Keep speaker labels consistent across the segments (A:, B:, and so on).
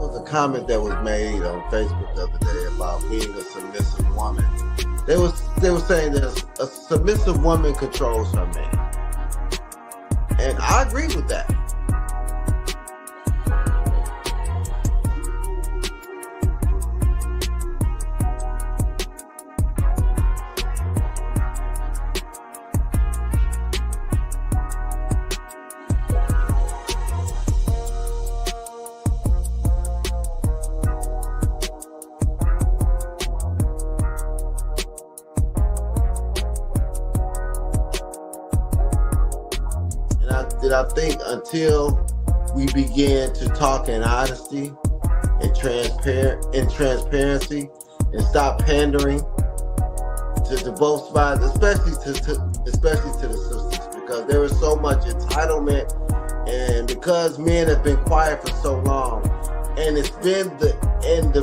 A: was a comment that was made on Facebook the other day about being a submissive woman. They were saying that a submissive woman controls her man, and I agree with that. I think until we begin to talk in honesty and transparency and stop pandering to both sides, especially to the sisters, because there is so much entitlement, and because men have been quiet for so long, and it's been the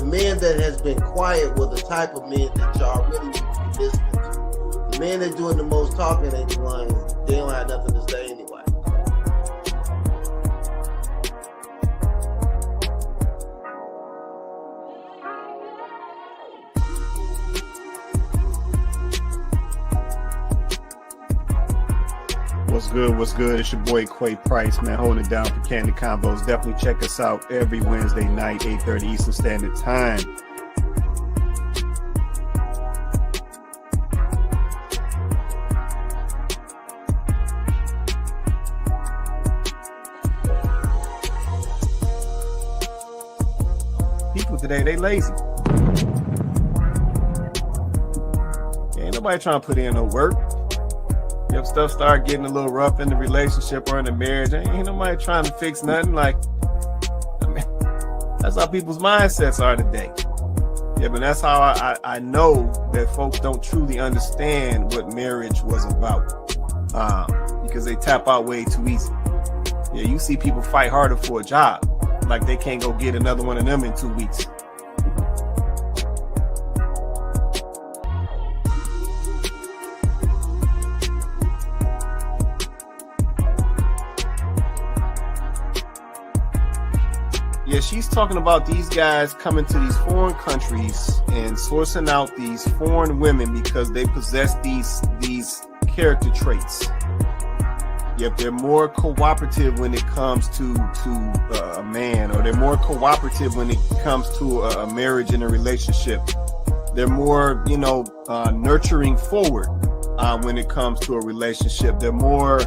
A: men that has been quiet were the type of men that y'all really need to be listening to. The men that doing the most talking ain't the ones, they don't have nothing to say anyway.
B: What's good? It's your boy Quay Price, man, holding it down for Kandid Konvos. Definitely check us out every Wednesday night, 8:30 Eastern Standard Time. People today, they lazy. Ain't nobody trying to put in no work. If stuff start getting a little rough in the relationship or in the marriage, ain't nobody trying to fix nothing. Like, I mean, that's how people's mindsets are today. Yeah, but that's how I know that folks don't truly understand what marriage was about, because they tap out way too easy. Yeah, you see people fight harder for a job, like they can't go get another one of them in 2 weeks. Yeah, she's talking about these guys coming to these foreign countries and sourcing out these foreign women because they possess these character traits. Yep, they're more cooperative when it comes to a man, or they're more cooperative when it comes to a marriage and a relationship. They're more, nurturing forward when it comes to a relationship. They're more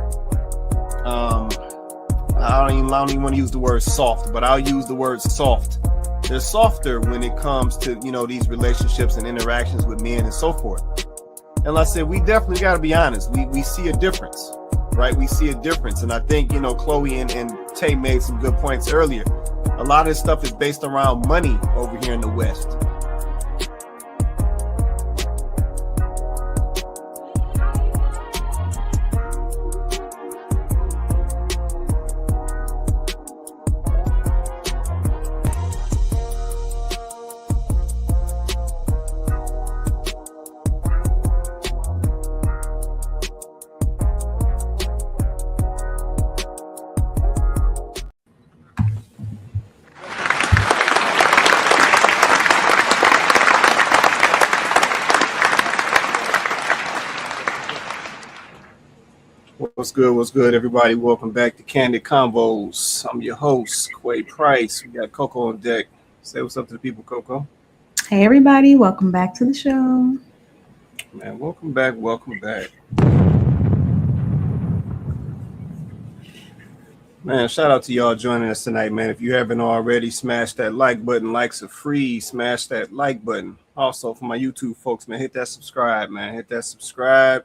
B: I don't even want to use the word soft, but I'll use the word soft. They're softer when it comes to, these relationships and interactions with men and so forth. And like I said, we definitely got to be honest. We see a difference, right? We see a difference. And I think, Chloe and Tay made some good points earlier. A lot of this stuff is based around money over here in the West. What's good, everybody? Welcome back to Kandid Konvos. I'm your host, Quay Price. We got Coco on deck. Say what's up to the people, Coco.
C: Hey, everybody. Welcome back to the show.
B: Man, welcome back. Man, shout out to y'all joining us tonight, man. If you haven't already, smash that like button. Likes are free. Smash that like button. Also, for my YouTube folks, man, hit that subscribe, man. Hit that subscribe.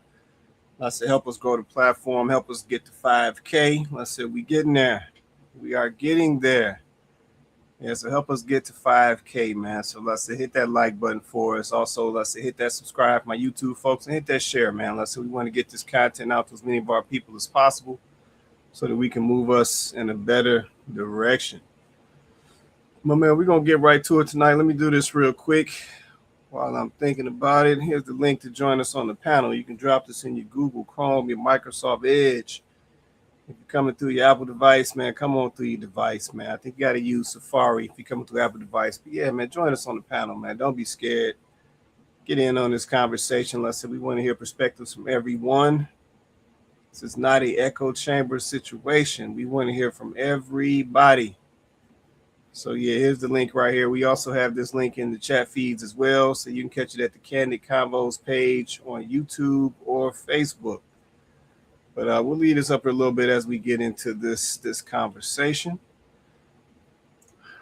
B: Let's say help us grow the platform, help us get to 5K. Let's say we getting there. We are getting there. Yeah, so help us get to 5K, man. So let's say hit that like button for us. Also, let's say hit that subscribe for my YouTube folks and hit that share, man. Let's say we want to get this content out to as many of our people as possible so that we can move us in a better direction. My man, we're going to get right to it tonight. Let me do this real quick. While I'm thinking about it, here's the link to join us on the panel. You can drop this in your Google Chrome, your Microsoft Edge, If you're coming through your Apple device, man, come on through your device, man. I think you got to use Safari if you're coming through Apple device. But yeah, man, join us on the panel, man. Don't be scared. Get in on this conversation. Let's say we want to hear perspectives from everyone. This is not an echo chamber situation. We want to hear from everybody. So yeah, here's the link right here. We also have this link in the chat feeds as well, so you can catch it at the Kandid Konvos page on YouTube or Facebook. But we'll lead us up a little bit as we get into this conversation.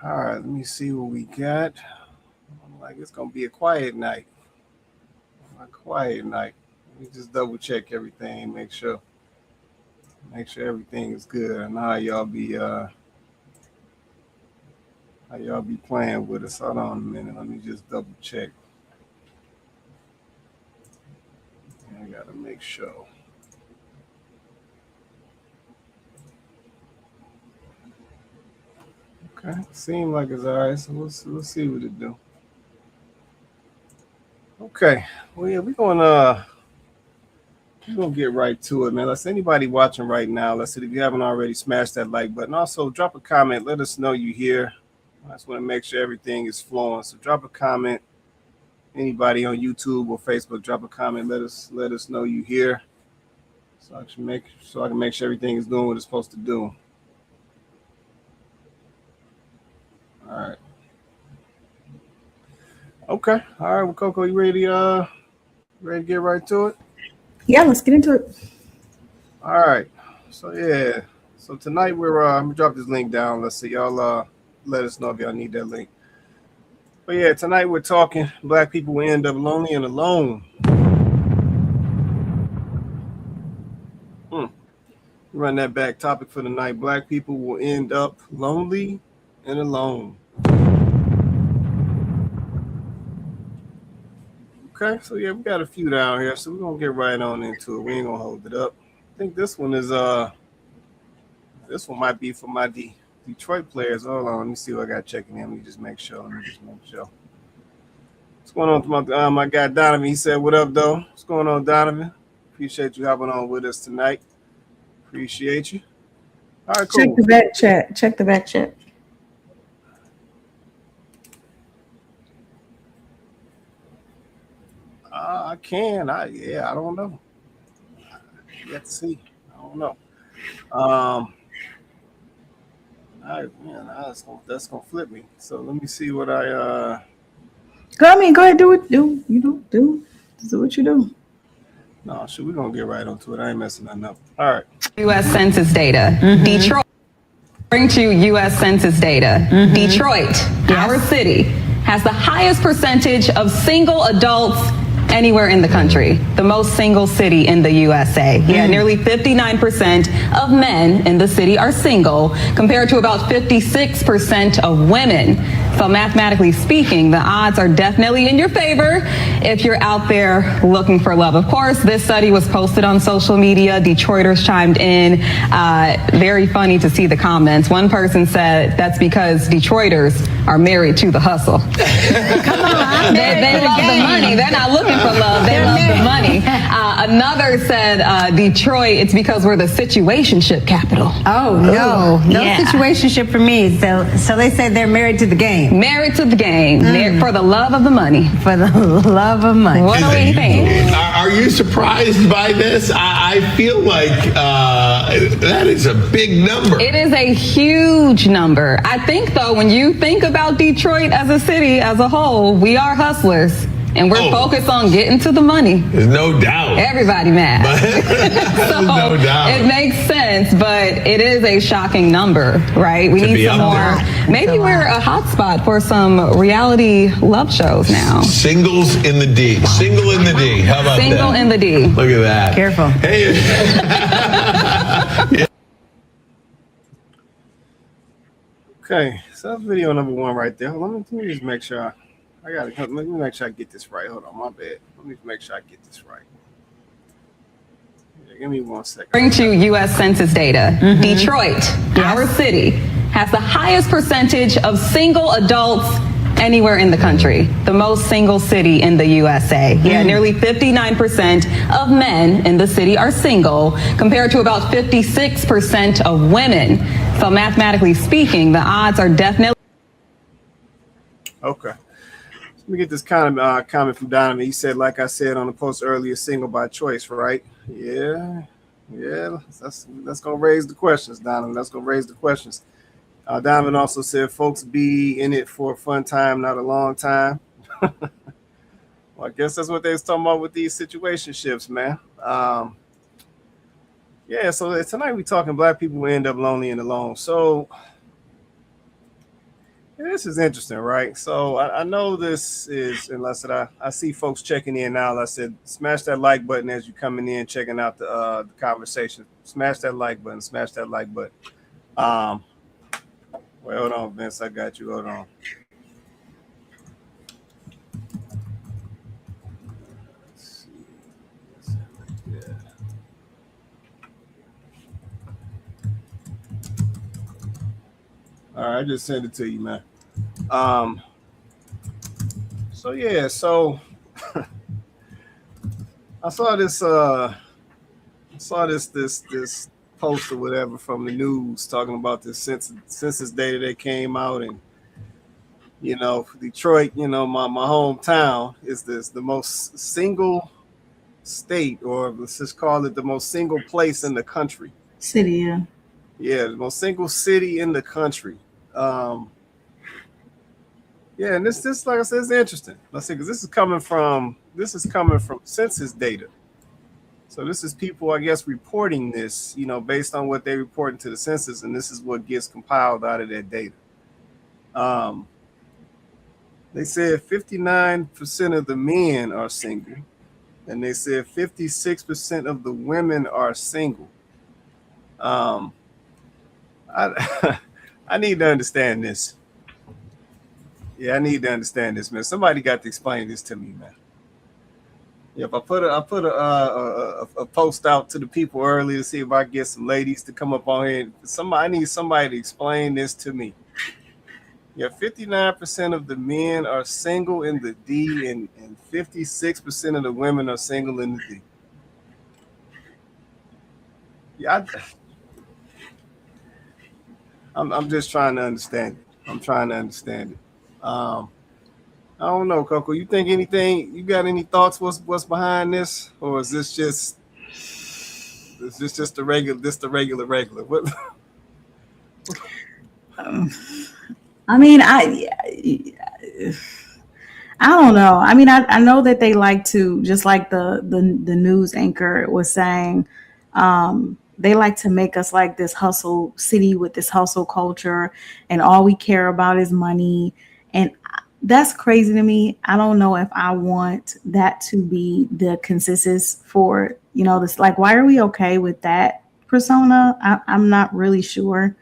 B: All right, let me see what we got. Like it's gonna be a quiet night. A quiet night. Let me just double check everything, make sure everything is good. I know how y'all be playing with us. Hold on a minute. Let me just double check. I gotta make sure. Okay, seems like it's all right. So we'll see what it do. Okay, well yeah, we're gonna get right to it, man. Let's anybody watching right now. Let's see if you haven't already, smash that like button. Also, drop a comment. Let us know you here. I just want to make sure everything is flowing. So drop a comment. Anybody on YouTube or Facebook, drop a comment. Let us know you here. So I can make sure everything is doing what it's supposed to do. All right. Okay. All right. Well, Coco, you ready to get right to it?
C: Yeah, let's get into it.
B: All right. So yeah. So tonight we're I'm gonna drop this link down. Let's see y'all. Let us know if y'all need that link. But yeah, tonight we're talking Black people will end up lonely and alone. Run that back. Topic for the night: Black people will end up lonely and alone. Okay, so yeah, we got a few down here, so we're gonna get right on into it. We ain't gonna hold it up. I think this one might be for my Detroit players. Hold on, let me see what I got checking in. Let me just make sure. What's going on with my guy Donovan? He said, "What up, though?" What's going on, Donovan? Appreciate you hopping on with us tonight. Appreciate you. All right, cool.
C: Check the back chat.
B: I can. I don't know. Yet to see. I don't know. That's gonna flip me. So let me see what I.
C: Go ahead, do it. Do what you do.
B: No, shit, we're gonna get right onto it. I ain't messing nothing up. All right.
D: U.S. Census data. Detroit. According to U.S. Census data, Detroit, our city, has the highest percentage of single adults anywhere in the country, the most single city in the USA. Yeah, nearly 59% of men in the city are single, compared to about 56% of women. So mathematically speaking, the odds are definitely in your favor if you're out there looking for love. Of course, this study was posted on social media. Detroiters chimed in. Very funny to see the comments. One person said that's because Detroiters are married to the hustle. Come on, they love the money. They're not looking for love. They love the money. Another said Detroit, it's because we're the situationship capital.
E: Oh, no situationship for me. So they said they're married to the game.
D: Married to the game. For the love of the money.
E: For the love of money.
D: What do we think?
F: Are you surprised by this? I feel like that is a big number.
D: It is a huge number. I think, though, when you think about Detroit as a city as a whole, we are hustlers. And we're focused on getting to the money.
F: There's no doubt.
D: Everybody mad. So
F: no doubt.
D: It makes sense, but it is a shocking number, right? We need some more. Maybe we're a hot spot for some reality love shows now.
F: Singles in the D. Single in the D. How about
D: Single
F: that?
D: in the D.
F: Look at that.
E: Careful.
F: Hey.
B: Okay, so that's video number one right there. Let me just make sure. Let me make sure I get this right. Hold on, my bad. Let me make sure I get this right. Yeah, give me 1 second.
D: According to U.S. Census data, Detroit, our city, has the highest percentage of single adults anywhere in the country. The most single city in the USA. Yeah, nearly 59% of men in the city are single, compared to about 56% of women. So mathematically speaking, the odds are definitely...
B: Okay. Let me get this comment from Donovan. He said, like I said on the post earlier, single by choice, right? Yeah. That's gonna raise the questions, Donovan. That's gonna raise the questions. Donovan also said, folks be in it for a fun time, not a long time. Well, I guess that's what they was talking about with these situationships, man. Yeah, so tonight we talking black people who end up lonely and alone. So yeah, this is interesting, right? So I know this is, and I see folks checking in now. I said, smash that like button as you coming in, checking out the conversation. Smash that like button. Smash that like button. Well, hold on, Vince. I got you. Hold on. Let's see. Yeah. All right, I just sent it to you, man. So yeah, so I saw this this post or whatever from the news talking about this census data that came out, and Detroit, my hometown, is the most single state, or let's just call it the most single place in the country.
C: City, yeah.
B: Yeah, the most single city in the country. Yeah, and this like I said, is interesting. Let's see, because this is coming from census data. So this is people, I guess, reporting this, based on what they report to the census, and this is what gets compiled out of that data. They said 59% of the men are single, and they said 56% of the women are single. I need to understand this. Yeah, I need to understand this, man. Somebody got to explain this to me, man. Yep, I put a post out to the people earlier to see if I can get some ladies to come up on here. I need somebody to explain this to me. Yeah, 59% of the men are single in the D, and 56% of the women are single in the D. Yeah, I'm just trying to understand it. I'm trying to understand it. I don't know, Coco. You think anything? You got any thoughts? What's behind this, or is this just the regular? What?
C: I mean, I don't know. I mean, I know that they like to, just like the news anchor was saying, they like to make us like this hustle city with this hustle culture, and all we care about is money. And that's crazy to me. I don't know if I want that to be the consensus for, this. Like, why are we okay with that persona? I'm not really sure.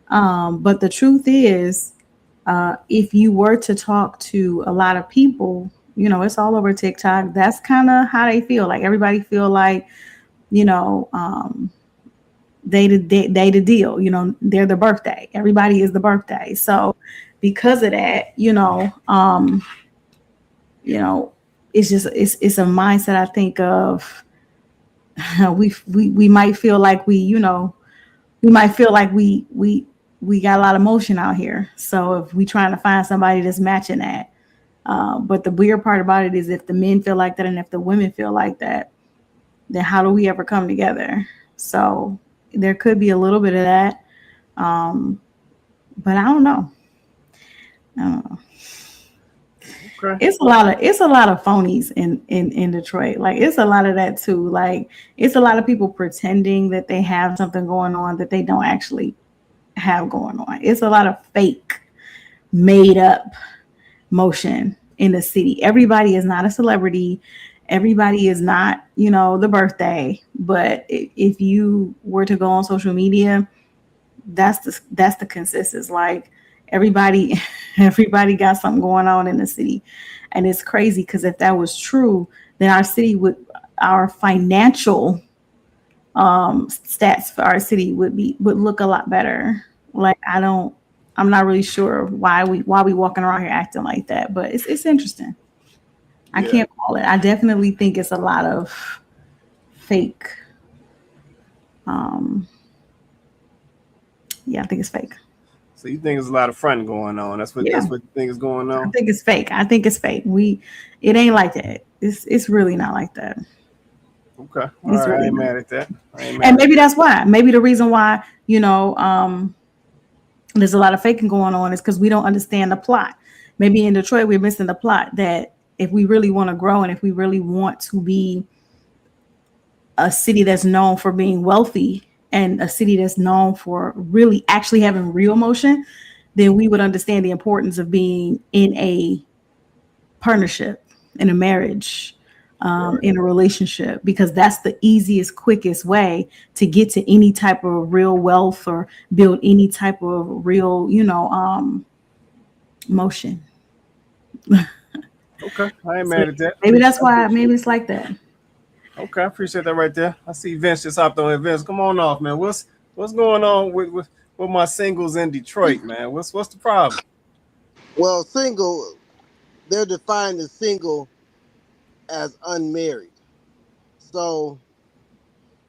C: But the truth is, if you were to talk to a lot of people, it's all over TikTok. That's kind of how they feel. Like, everybody feel like, they the deal. They're the birthday. Everybody is the birthday. So because of that, it's just it's a mindset, I think, of we might feel like we might feel like we got a lot of motion out here. So if we trying to find somebody that's matching that, but the weird part about it is, if the men feel like that and if the women feel like that, then how do we ever come together? So there could be a little bit of that, but I don't know. Okay. It's a lot of phonies in Detroit. Like, it's a lot of that too. Like, it's a lot of people pretending that they have something going on that they don't actually have going on. It's a lot of fake, made up motion in the city. Everybody is not a celebrity. Everybody is not, the birthday. But if you were to go on social media, that's the consensus. Like, everybody got something going on in the city. And it's crazy, because if that was true, then our financial stats for our city would look a lot better. Like, I don't I'm not really sure why we walking around here acting like that, but it's interesting. I can't call it. I definitely think it's a lot of fake. Yeah, I think it's fake.
B: So you think there's a lot of fronting going on? That's what you think is going on?
C: I think it's fake. It ain't like that. It's really not like that.
B: Okay. All right. I ain't mad at that.
C: And maybe that's why. Maybe the reason why, there's a lot of faking going on is because we don't understand the plot. Maybe in Detroit, we're missing the plot that if we really want to grow and if we really want to be a city that's known for being wealthy and a city that's known for really actually having real motion, then we would understand the importance of being in a partnership, in a marriage, in a relationship, because that's the easiest, quickest way to get to any type of real wealth or build any type of real, motion.
B: Okay, I ain't mad at that.
C: Maybe that's why. Maybe it's like that.
B: Okay, I appreciate that right there. I see Vince just hopped on. Vince, come on off, man. What's going on with my singles in Detroit, man? What's the problem?
A: Well, single, they're defined as single as unmarried. So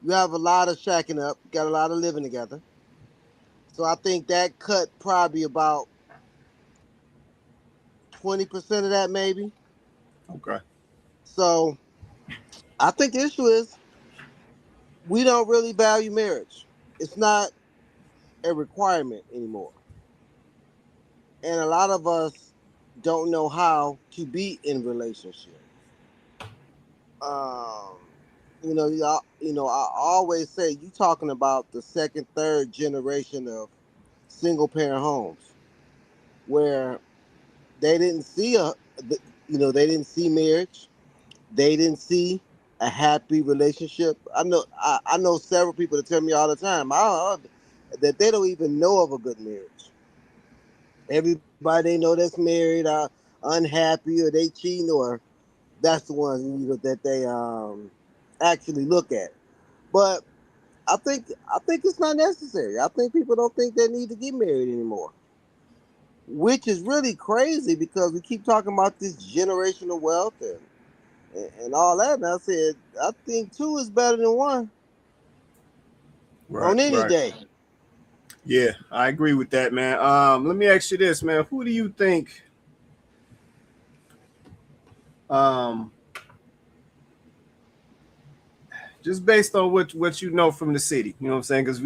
A: you have a lot of shacking up, got a lot of living together. So I think that cut probably about 20% of that, maybe.
B: Okay.
A: So I think the issue is we don't really value marriage. It's not a requirement anymore. And a lot of us don't know how to be in relationship. I always say you talking about the second, third generation of single parent homes where they didn't see they didn't see marriage. They didn't see a happy relationship. I know several people that tell me all the time that they don't even know of a good marriage. Everybody they know that's married are unhappy or they cheating, or that's the one that they actually look at. But I think it's not necessary. I think people don't think they need to get married anymore, which is really crazy because we keep talking about this generational wealth and all that. And I said, I think two is better than one on any day.
B: Yeah, I agree with that, man. Let me ask you this, man. Who do you think just based on what you know from the city, you know what I'm saying? Because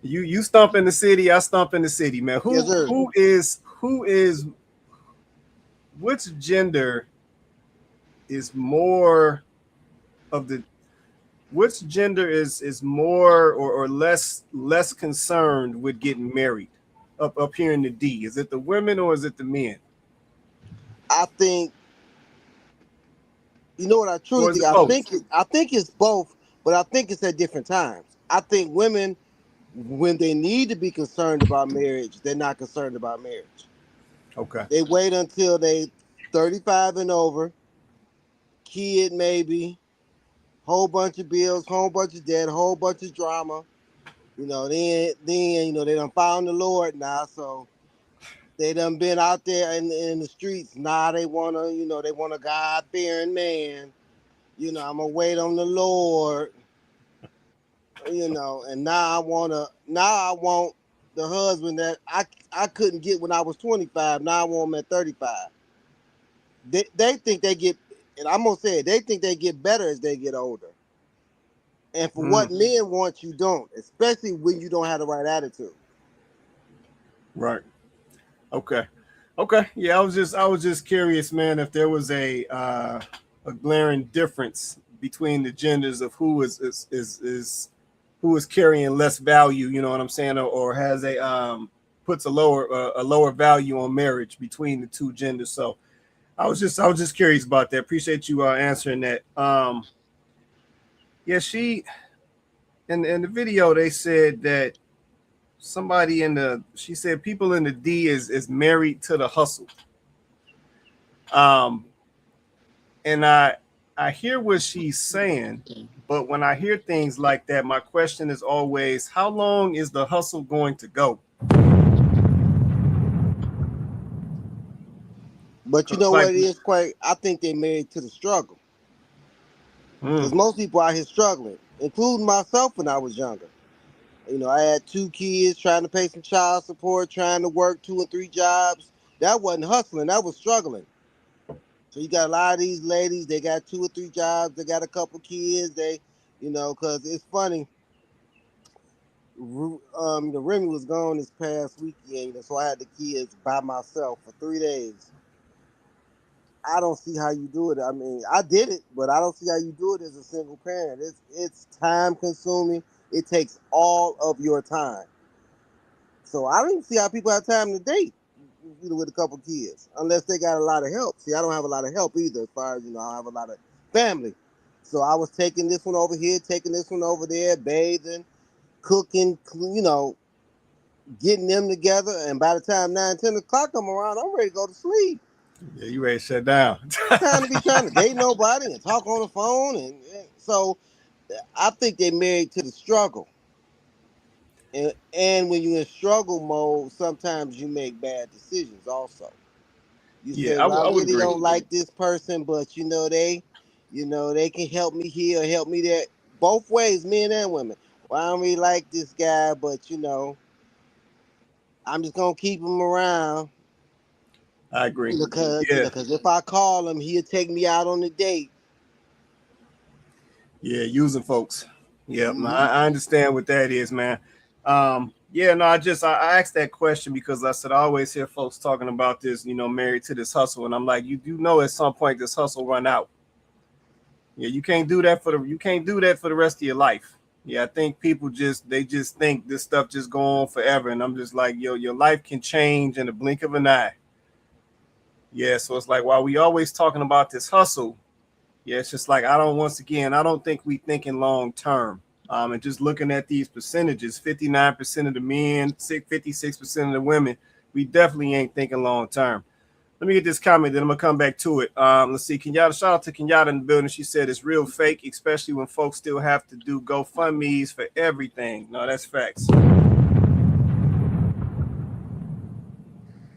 B: you stomp in the city, I stomp in the city, man. Who is which gender is more of the which gender is more or less concerned with getting married up here in the D? Is it the women or is it the men?
A: I think what I truly think. I think it's both, but I think it's at different times. I think women, when they need to be concerned about marriage, they're not concerned about marriage.
B: Okay.
A: They wait until they 35 and over, kid maybe, whole bunch of bills, whole bunch of debt, whole bunch of drama. Then they done found the Lord now, so they done been out there in the streets. Now they want a God-fearing man. I'm gonna wait on the Lord. And now I want the husband that I couldn't get when I was 25. Now I want him at 35. They think they get, and I'm gonna say it, they think they get better as they get older. And for what men want, you don't, especially when you don't have the right attitude.
B: Right. Okay. Yeah, I was just curious, man, if there was a glaring difference between the genders of who is carrying less value, you know what I'm saying, or has puts a lower value on marriage between the two genders. So I was just curious about that. Appreciate you answering that. Yeah, she in the video they said that somebody she said people in the D is married to the hustle. And I hear what she's saying, but when I hear things like that, my question is always, how long is the hustle going to go?
A: But you know what it is, Quay? I think they married to the struggle. Because most people out here struggling, including myself when I was younger. You know, I had 2 kids, trying to pay some child support, trying to work 2 and 3 jobs. That wasn't hustling, that was struggling. So you got a lot of these ladies, they got 2 or 3 jobs, they got a couple kids, they, you know, because it's funny. The Remy was gone this past weekend, so I had the kids by myself for 3 days. I don't see how you do it. I mean, I did it, but I don't see how you do it as a single parent. It's time consuming. It takes all of your time. So I don't even see how people have time to date, you know, with a couple kids, unless they got a lot of help. See, I don't have a lot of help either, as far as, you know, I have a lot of family. So I was taking this one over here, taking this one over there, bathing, cooking, you know, getting them together. And by the time 9, 10 o'clock come around, I'm ready to go to sleep.
B: Yeah, you ready to shut down.
A: Time to be trying to date nobody and talk on the phone. And so I think they married to the struggle. And when you're in struggle mode, sometimes you make bad decisions also. You say,
B: I
A: well, I
B: would
A: really
B: agree.
A: don't like this person, but you know, they can help me here or help me there. Both ways, men and women. Well, I don't really like this guy, but you know, I'm just gonna keep him around.
B: I agree.
A: Because if I call him, he'll take me out on a date.
B: Yeah, using folks. Yeah, I understand what that is, man. Yeah, no, I asked that question because I said I always hear folks talking about this, you know, married to this hustle, and I'm like, you do know at some point this hustle run out. Yeah, you can't do that for the rest of your life. Yeah, I think people just think this stuff just go on forever, and I'm just like, yo, your life can change in the blink of an eye. Yeah, so it's like while we always talking about this hustle, yeah, it's just like I don't think we thinking long term. And just looking at these percentages, 59% of the men, 56% of the women, we definitely ain't thinking long term. Let me get this comment, then I'm gonna come back to it. Let's see. Kenyatta, shout out to Kenyatta in the building. She said it's real fake, especially when folks still have to do GoFundMe's for everything. No, that's facts.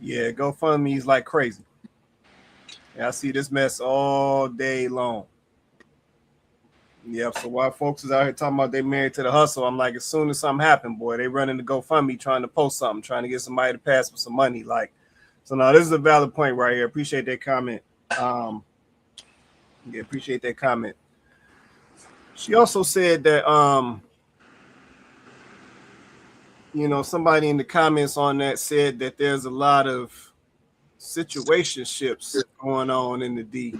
B: Yeah, GoFundMe's like crazy. Yeah, I see this mess all day long. Yep. So while folks is out here talking about they married to the hustle, I'm like, as soon as something happened, boy, they running to GoFundMe trying to post something, trying to get somebody to pass with some money. Like, so now this is a valid point right here. Appreciate that comment. Yeah, appreciate that comment. She also said that you know, somebody in the comments on that said that there's a lot of situationships going on in the D.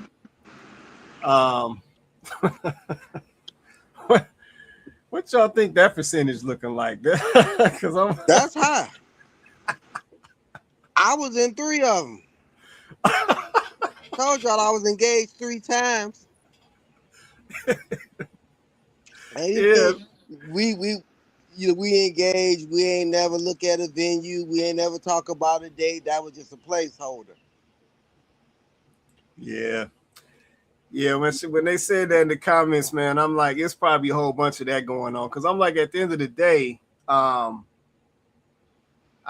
B: What y'all think that percentage looking like? Because
A: that's high. I was in 3 of them. Told y'all I was engaged 3 times.
B: Yeah.
A: We engaged. We ain't never look at a venue. We ain't never talk about a date. That was just a placeholder.
B: Yeah. Yeah, when they said that in the comments, man, I'm like, it's probably a whole bunch of that going on. Because I'm like, at the end of the day, I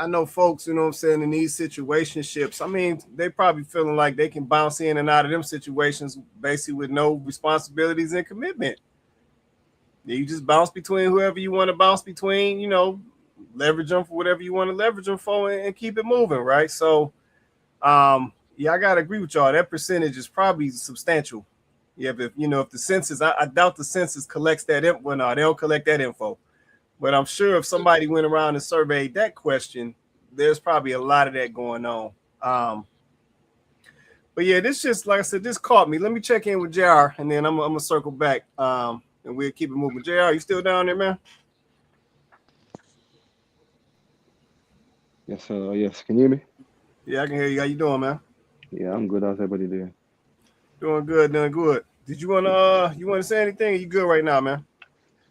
B: know folks, you know what I'm saying, in these situationships, I mean, they probably feeling like they can bounce in and out of them situations basically with no responsibilities and commitment. Yeah, you just bounce between whoever you want to bounce between, you know, leverage them for whatever you want to leverage them for and keep it moving, right? So, yeah, I gotta agree with y'all. That percentage is probably substantial. Yeah, but if the census, I doubt the census collects that info. Well, no, they don't collect that info. But I'm sure if somebody went around and surveyed that question, there's probably a lot of that going on. But yeah, this just, like I said, this caught me. Let me check in with JR, and then I'm gonna circle back. And we'll keep it moving. JR, you still down there, man?
G: Yes, yes. Can you hear me?
B: Yeah, I can hear you. How you doing, man?
G: Yeah, I'm good. How's everybody doing?
B: Doing good, doing good. Did you wanna say anything? Are you good right now, man?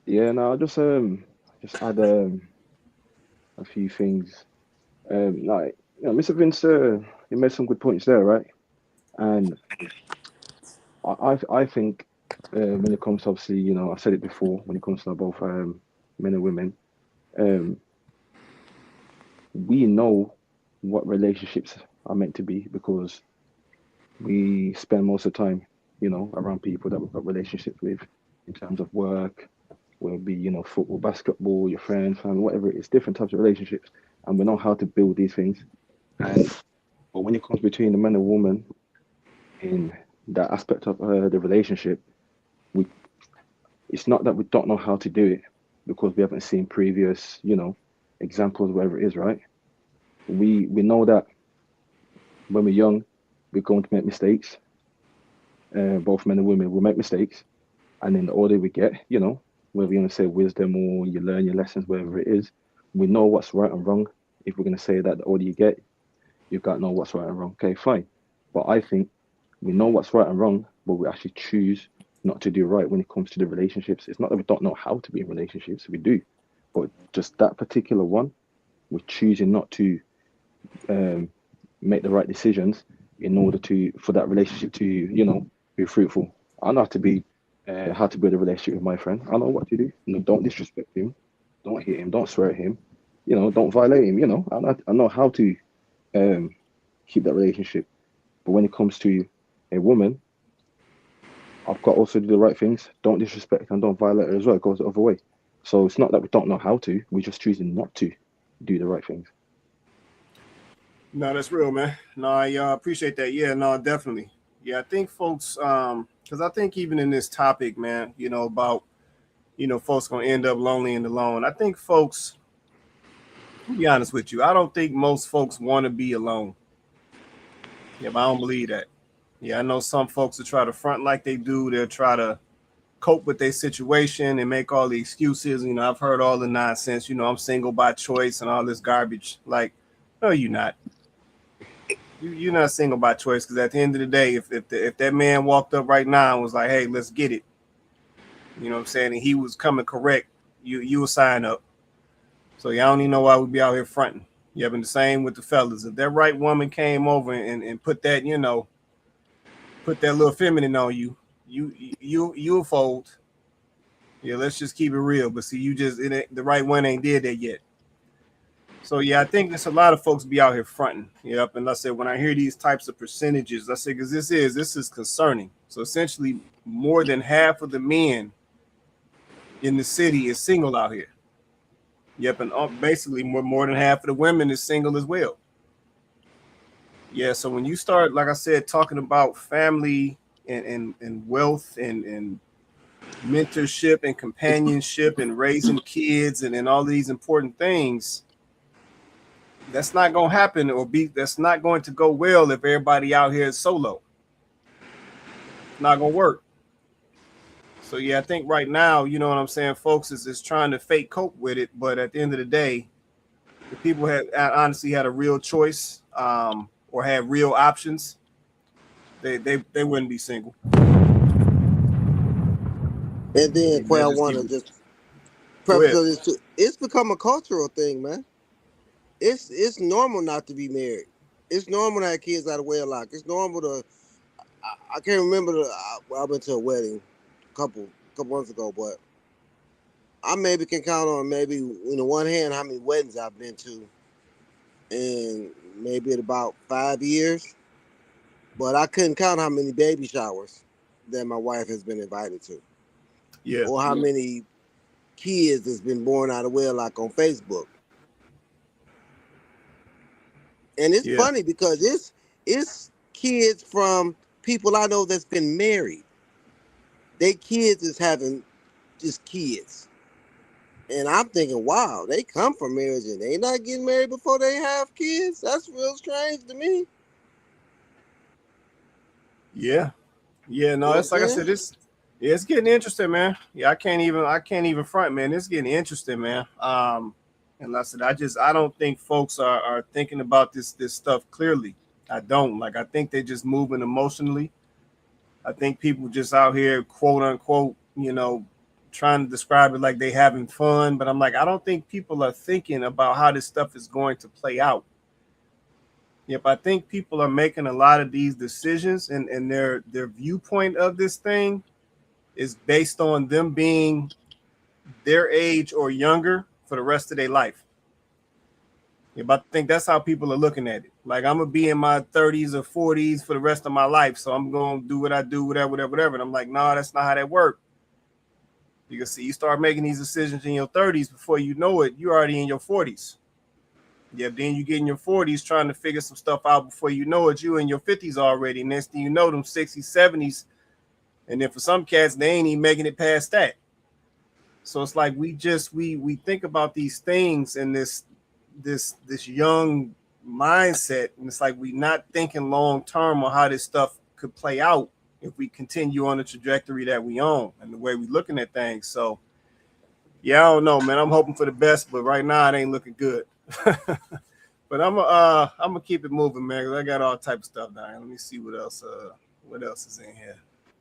G: Yeah, no, I just add a few things. Like, Mr. Vince, you made some good points there, right? And I think when it comes to, obviously, I said it before, when it comes to both men and women, we know what relationships are meant to be because we spend most of the time, around people that we've got relationships with in terms of work, whether it be, football, basketball, your friends, family, whatever it is, different types of relationships. And we know how to build these things. But when it comes between the man and woman in that aspect of the relationship, it's not that we don't know how to do it because we haven't seen previous, examples, whatever it is, right? We know that when we're young, we're going to make mistakes. Both men and women will make mistakes. And then the older we get, whether you want to say wisdom or you learn your lessons, whatever it is, we know what's right and wrong. If we're going to say that the older you get, you've got to know what's right and wrong. Okay, fine. But I think we know what's right and wrong, but we actually choose not to do right when it comes to the relationships. It's not that we don't know how to be in relationships, we do. But just that particular one, we're choosing not to make the right decisions in order for that relationship to, be fruitful. I know how to build a relationship with my friend. I know what to do. Don't disrespect him. Don't hit him. Don't swear at him. Don't violate him. I know how to keep that relationship. But when it comes to a woman, I've got also to do the right things. Don't disrespect and don't violate her as well. It goes the other way. So it's not that we don't know how to. We're just choosing not to do the right things.
B: No, that's real, man. No, I appreciate that. Yeah, no, definitely. Yeah, I think folks, because I think even in this topic, man, about, folks going to end up lonely and alone. I think folks, to be honest with you, I don't think most folks want to be alone. Yeah, but I don't believe that. Yeah, I know some folks will try to front like they do. They'll try to cope with their situation and make all the excuses. I've heard all the nonsense. I'm single by choice and all this garbage. Like, no, you're not. You're not single by choice, because at the end of the day, if that man walked up right now and was like, "Hey, let's get it," you know what I'm saying, and he was coming correct, you will sign up. So y'all don't even know why we be out here fronting. Yeah, been the same with the fellas. If that right woman came over and put that, put that little feminine on you'll fold. Yeah, let's just keep it real. But see, the right one ain't did that yet. So yeah, I think there's a lot of folks be out here fronting. Yep, and I said when I hear these types of percentages, I said because this is concerning. So essentially, more than half of the men in the city is single out here. Yep, and basically more than half of the women is single as well. Yeah, so when you start, like I said, talking about family and wealth and mentorship and companionship and raising kids and all these important things, that's not going to happen that's not going to go well if everybody out here is solo. It's not going to work. So yeah, I think right now, you know what I'm saying, folks is trying to fake cope with it, but at the end of the day, if people had honestly had a real choice or had real options, they wouldn't be single.
A: And then, Quay, I want to just preface this too. It's become a cultural thing, man. It's normal not to be married. It's normal to have kids out of wedlock. It's normal to. I can't remember I went to a wedding a couple months ago, but I maybe can count on maybe in one hand how many weddings I've been to, and maybe in about 5 years. But I couldn't count how many baby showers that my wife has been invited to.
B: Yeah.
A: Or how many kids that's been born out of wedlock on Facebook. And it's funny because it's kids from people I know that's been married. They kids is having just kids. And I'm thinking, wow, they come from marriage and they not getting married before they have kids? That's real strange to me.
B: Yeah. Yeah, no, it's like I said, it's getting interesting, man. Yeah, I can't even front, man. It's getting interesting, man. And like I said, I don't think folks are thinking about this stuff clearly. I don't. Like, I think they're just moving emotionally. I think people just out here, quote unquote, trying to describe it like they having fun. But I'm like, I don't think people are thinking about how this stuff is going to play out. Yep, I think people are making a lot of these decisions, and their viewpoint of this thing is based on them being their age or younger for the rest of their life. Yeah, but I think that's how people are looking at it. Like, I'm gonna be in my 30s or 40s for the rest of my life, so I'm gonna do what I do, whatever. And I'm like, nah, that's not how that works. You can see, you start making these decisions in your 30s, before you know it, you're already in your 40s. Yeah, then you get in your 40s trying to figure some stuff out. Before you know it, you in your 50s already. Next thing you know, them 60s, 70s, and then for some cats, they ain't even making it past that. So it's like we think about these things in this young mindset, and it's like we not thinking long term on how this stuff could play out if we continue on the trajectory that we on and the way we looking at things. So yeah, I don't know, man. I'm hoping for the best, but right now it ain't looking good. But I'm gonna keep it moving, man, because I got all type of stuff down here. Let me see what else is in here.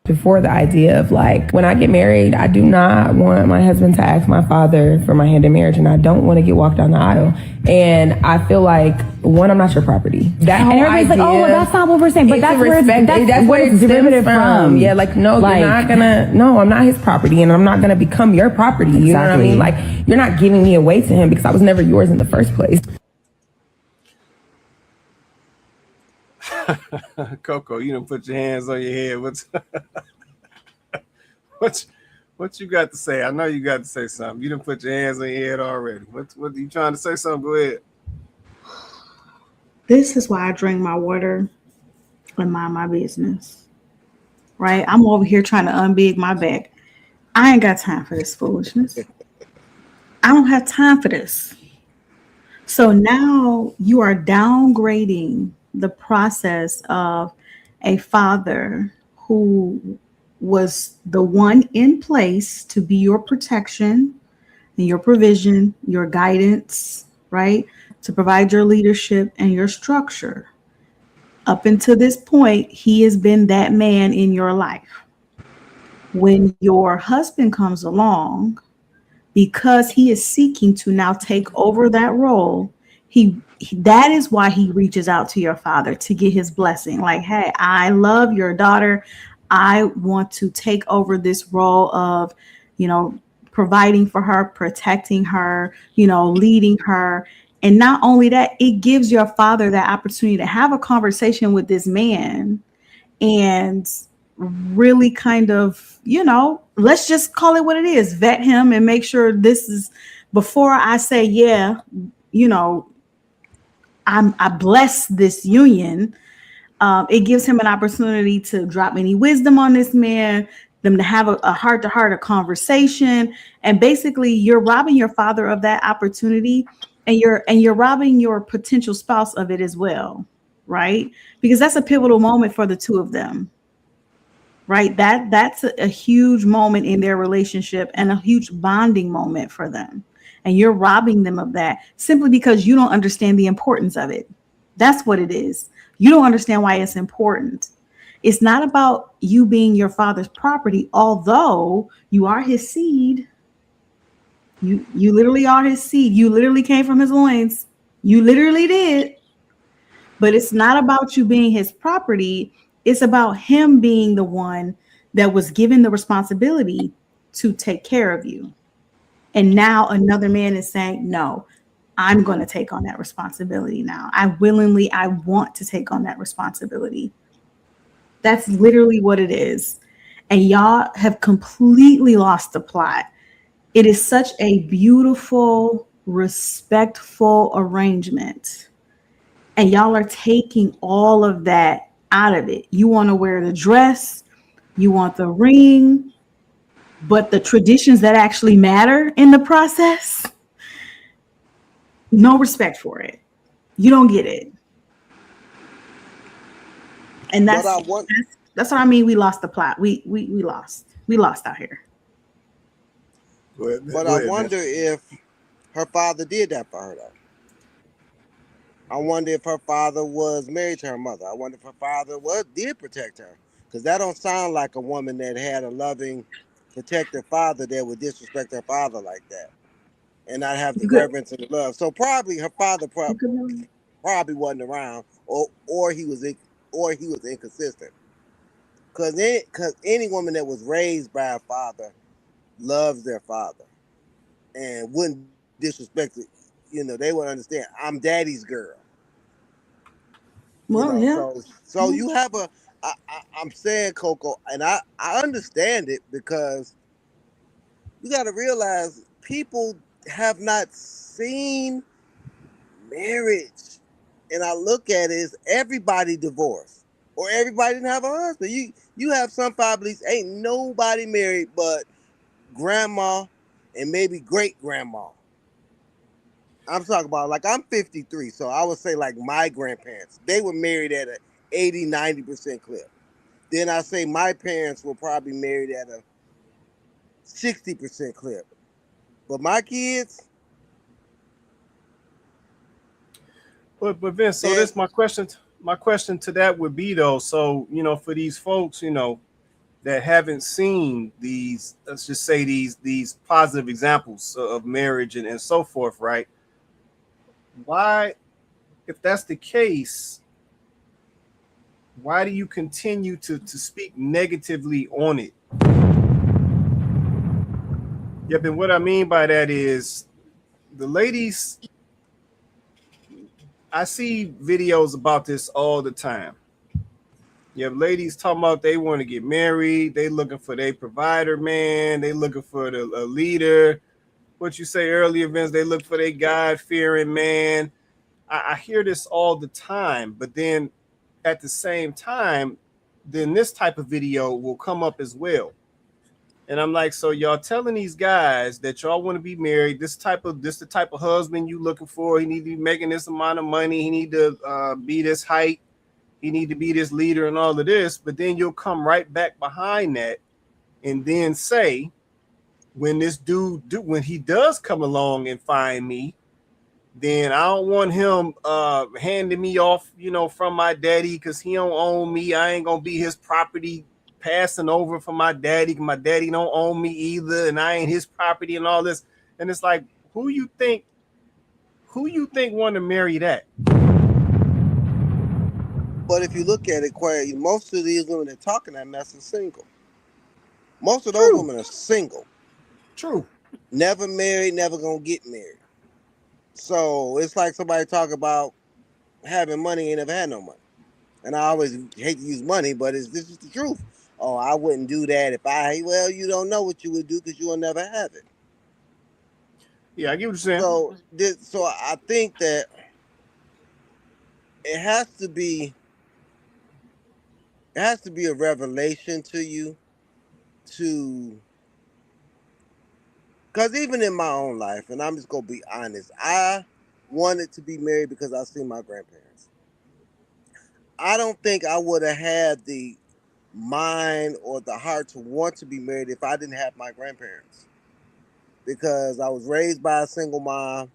H: Before the idea of like, when I get married, I do not want my husband to ask my father for my hand in marriage, and I don't want to get walked down the aisle. And I feel like, one, I'm not your property. That whole
I: and everybody's
H: idea,
I: like, oh, well, that's not what we're saying. But that's where
H: that's where it's derivative from. Yeah, like, no, like, I'm not his property, and I'm not gonna become your property. You know what I mean? Like, you're not giving me away to him because I was never yours in the first place.
B: Coco, you done put your hands on your head. What you got to say? I know you got to say something. You done put your hands on your head already. What are you trying to say? Something? Go ahead.
C: This is why I drink my water and mind my business. Right? I'm over here trying to unbig my back. I ain't got time for this foolishness. I don't have time for this. So now you are downgrading the process of a father who was the one in place to be your protection and your provision, your guidance, right? To provide your leadership and your structure. Up until this point, he has been that man in your life. When your husband comes along, because he is seeking to now take over that role, that is why he reaches out to your father to get his blessing. Like, hey, I love your daughter. I want to take over this role of, providing for her, protecting her, leading her. And not only that, it gives your father that opportunity to have a conversation with this man and really kind of, let's just call it what it is, vet him and make sure this is, before I say, yeah, I bless this union. It gives him an opportunity to drop any wisdom on this man, them to have a heart-to-heart, a conversation. And basically you're robbing your father of that opportunity, and you're robbing your potential spouse of it as well, right? Because that's a pivotal moment for the two of them, right? That's a huge moment in their relationship and a huge bonding moment for them. And you're robbing them of that simply because you don't understand the importance of it. That's what it is. You don't understand why it's important. It's not about you being your father's property, although you are his seed. You literally are his seed. You literally came from his loins. You literally did. But it's not about you being his property. It's about him being the one that was given the responsibility to take care of you. And now another man is saying, no, I'm going to take on that responsibility now. I want to take on that responsibility. That's literally what it is. And y'all have completely lost the plot. It is such a beautiful, respectful arrangement. And y'all are taking all of that out of it. You want to wear the dress, you want the ring, but the traditions that actually matter in the process, no respect for it. You don't get it. And that's what I mean. We lost the plot. We lost out here.
A: But I wonder if her father did that for her, though. I wonder if her father was married to her mother. I wonder if her father did protect her. Because that don't sound like a woman that had a loving, protective father that would disrespect her father like that and not have the reverence and the love. So probably her father probably wasn't around, or he was inconsistent. Because any woman that was raised by a father loves their father and wouldn't disrespect it, they would understand. I'm daddy's girl.
C: Well, yeah.
A: So you have I'm saying, Coco, and I understand it, because you got to realize people have not seen marriage. And I look at it as everybody divorced or everybody didn't have a husband. You have some families, ain't nobody married but grandma and maybe great grandma. I'm talking about, like, I'm 53, so I would say like my grandparents, they were married at a 80-90% clip. Then I say my parents were probably married at a 60% clip. But my kids.
B: But Vince, so that's my question. My question to that would be, though, so for these folks, that haven't seen these, let's just say these positive examples of marriage and so forth, right? Why, if that's the case, why do you continue to speak negatively on it? Yep, and what I mean by that is the ladies, I see videos about this all the time. You have ladies talking about they want to get married, they looking for their provider man, they looking for a leader. What you say earlier, Vince, they look for their God-fearing man. I hear this all the time, but then at the same time, then this type of video will come up as well. And I'm like, so y'all telling these guys that y'all want to be married, this the type of husband you looking for. He need to be making this amount of money. He need to be this height. He need to be this leader and all of this. But then you'll come right back behind that and then say, when this when he does come along and find me, then I don't want him handing me off, from my daddy, because he don't own me. I ain't gonna be his property passing over from my daddy. My daddy don't own me either, and I ain't his property and all this. And it's like, who you think want to marry that?
A: But if you look at it, most of these women that talking that mess are single. Most of those women are single.
B: True.
A: Never married, never gonna get married. So it's like somebody talk about having money and never had no money. And I always hate to use money, but this is the truth. Oh, I wouldn't do that you don't know what you would do because you will never have it.
B: Yeah, I get what you're saying.
A: So I think that it has to be a revelation to you because even in my own life, and I'm just going to be honest, I wanted to be married because I seen my grandparents. I don't think I would have had the mind or the heart to want to be married if I didn't have my grandparents. Because I was raised by a single mom.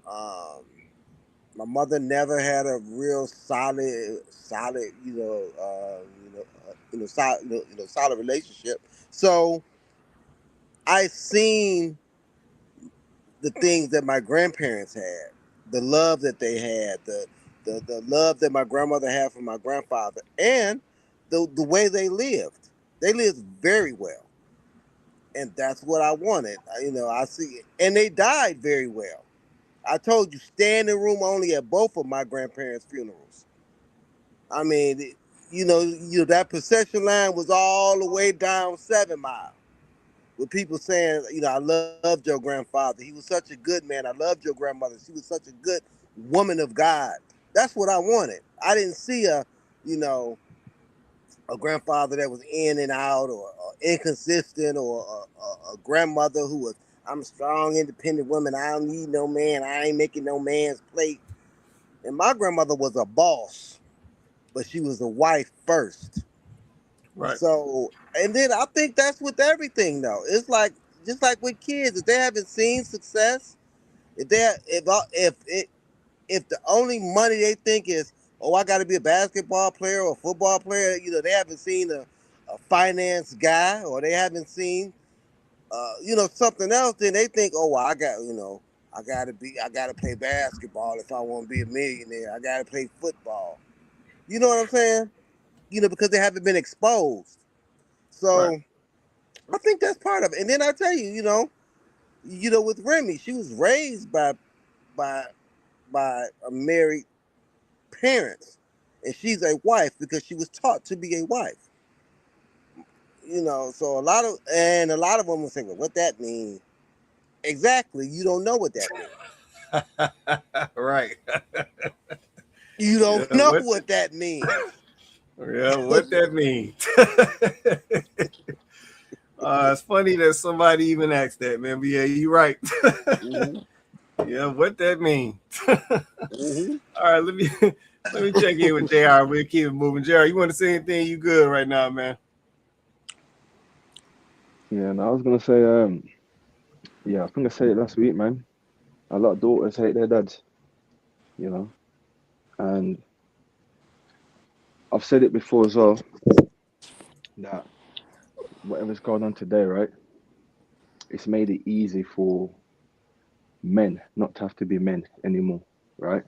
A: My mother never had a real solid, solid relationship. So I seen the things that my grandparents had, the love that they had, the love that my grandmother had for my grandfather, and the way they lived. They lived very well. And that's what I wanted. I see it. And they died very well. I told you, standing room only at both of my grandparents' funerals. I mean, that procession line was all the way down 7 Mile. With people saying, I loved your grandfather. He was such a good man. I loved your grandmother. She was such a good woman of God. That's what I wanted. I didn't see a grandfather that was in and out or inconsistent, or a grandmother who was, I'm a strong, independent woman. I don't need no man. I ain't making no man's plate. And my grandmother was a boss, but she was a wife first.
B: Right.
A: So, and then I think that's with everything, though. It's like, just like with kids, if they haven't seen success, if the only money they think is, oh, I got to be a basketball player or a football player, they haven't seen a finance guy, or they haven't seen, something else, then they think, oh, well, I got to play basketball if I want to be a millionaire. I got to play football. You know what I'm saying? Because they haven't been exposed. So right. I think that's part of it. And then I tell you, with Remy, she was raised by by a married parents, and she's a wife because she was taught to be a wife. You know, so a lot of women say, well, what that means? Exactly, you don't know what that means.
B: Right.
A: You don't know what that means.
B: Yeah, what that means. It's funny that somebody even asked that, man. But yeah, you're right. Mm-hmm. Yeah, what that means. Mm-hmm. All right, let me check in with JR. We'll keep it moving. JR, you want to say anything? You good right now, man?
G: Yeah, and I was gonna say, I think I said it last week, man. A lot of daughters hate their dads, you know, and I've said it before as well, that whatever's going on today, right, it's made it easy for men not to have to be men anymore, right?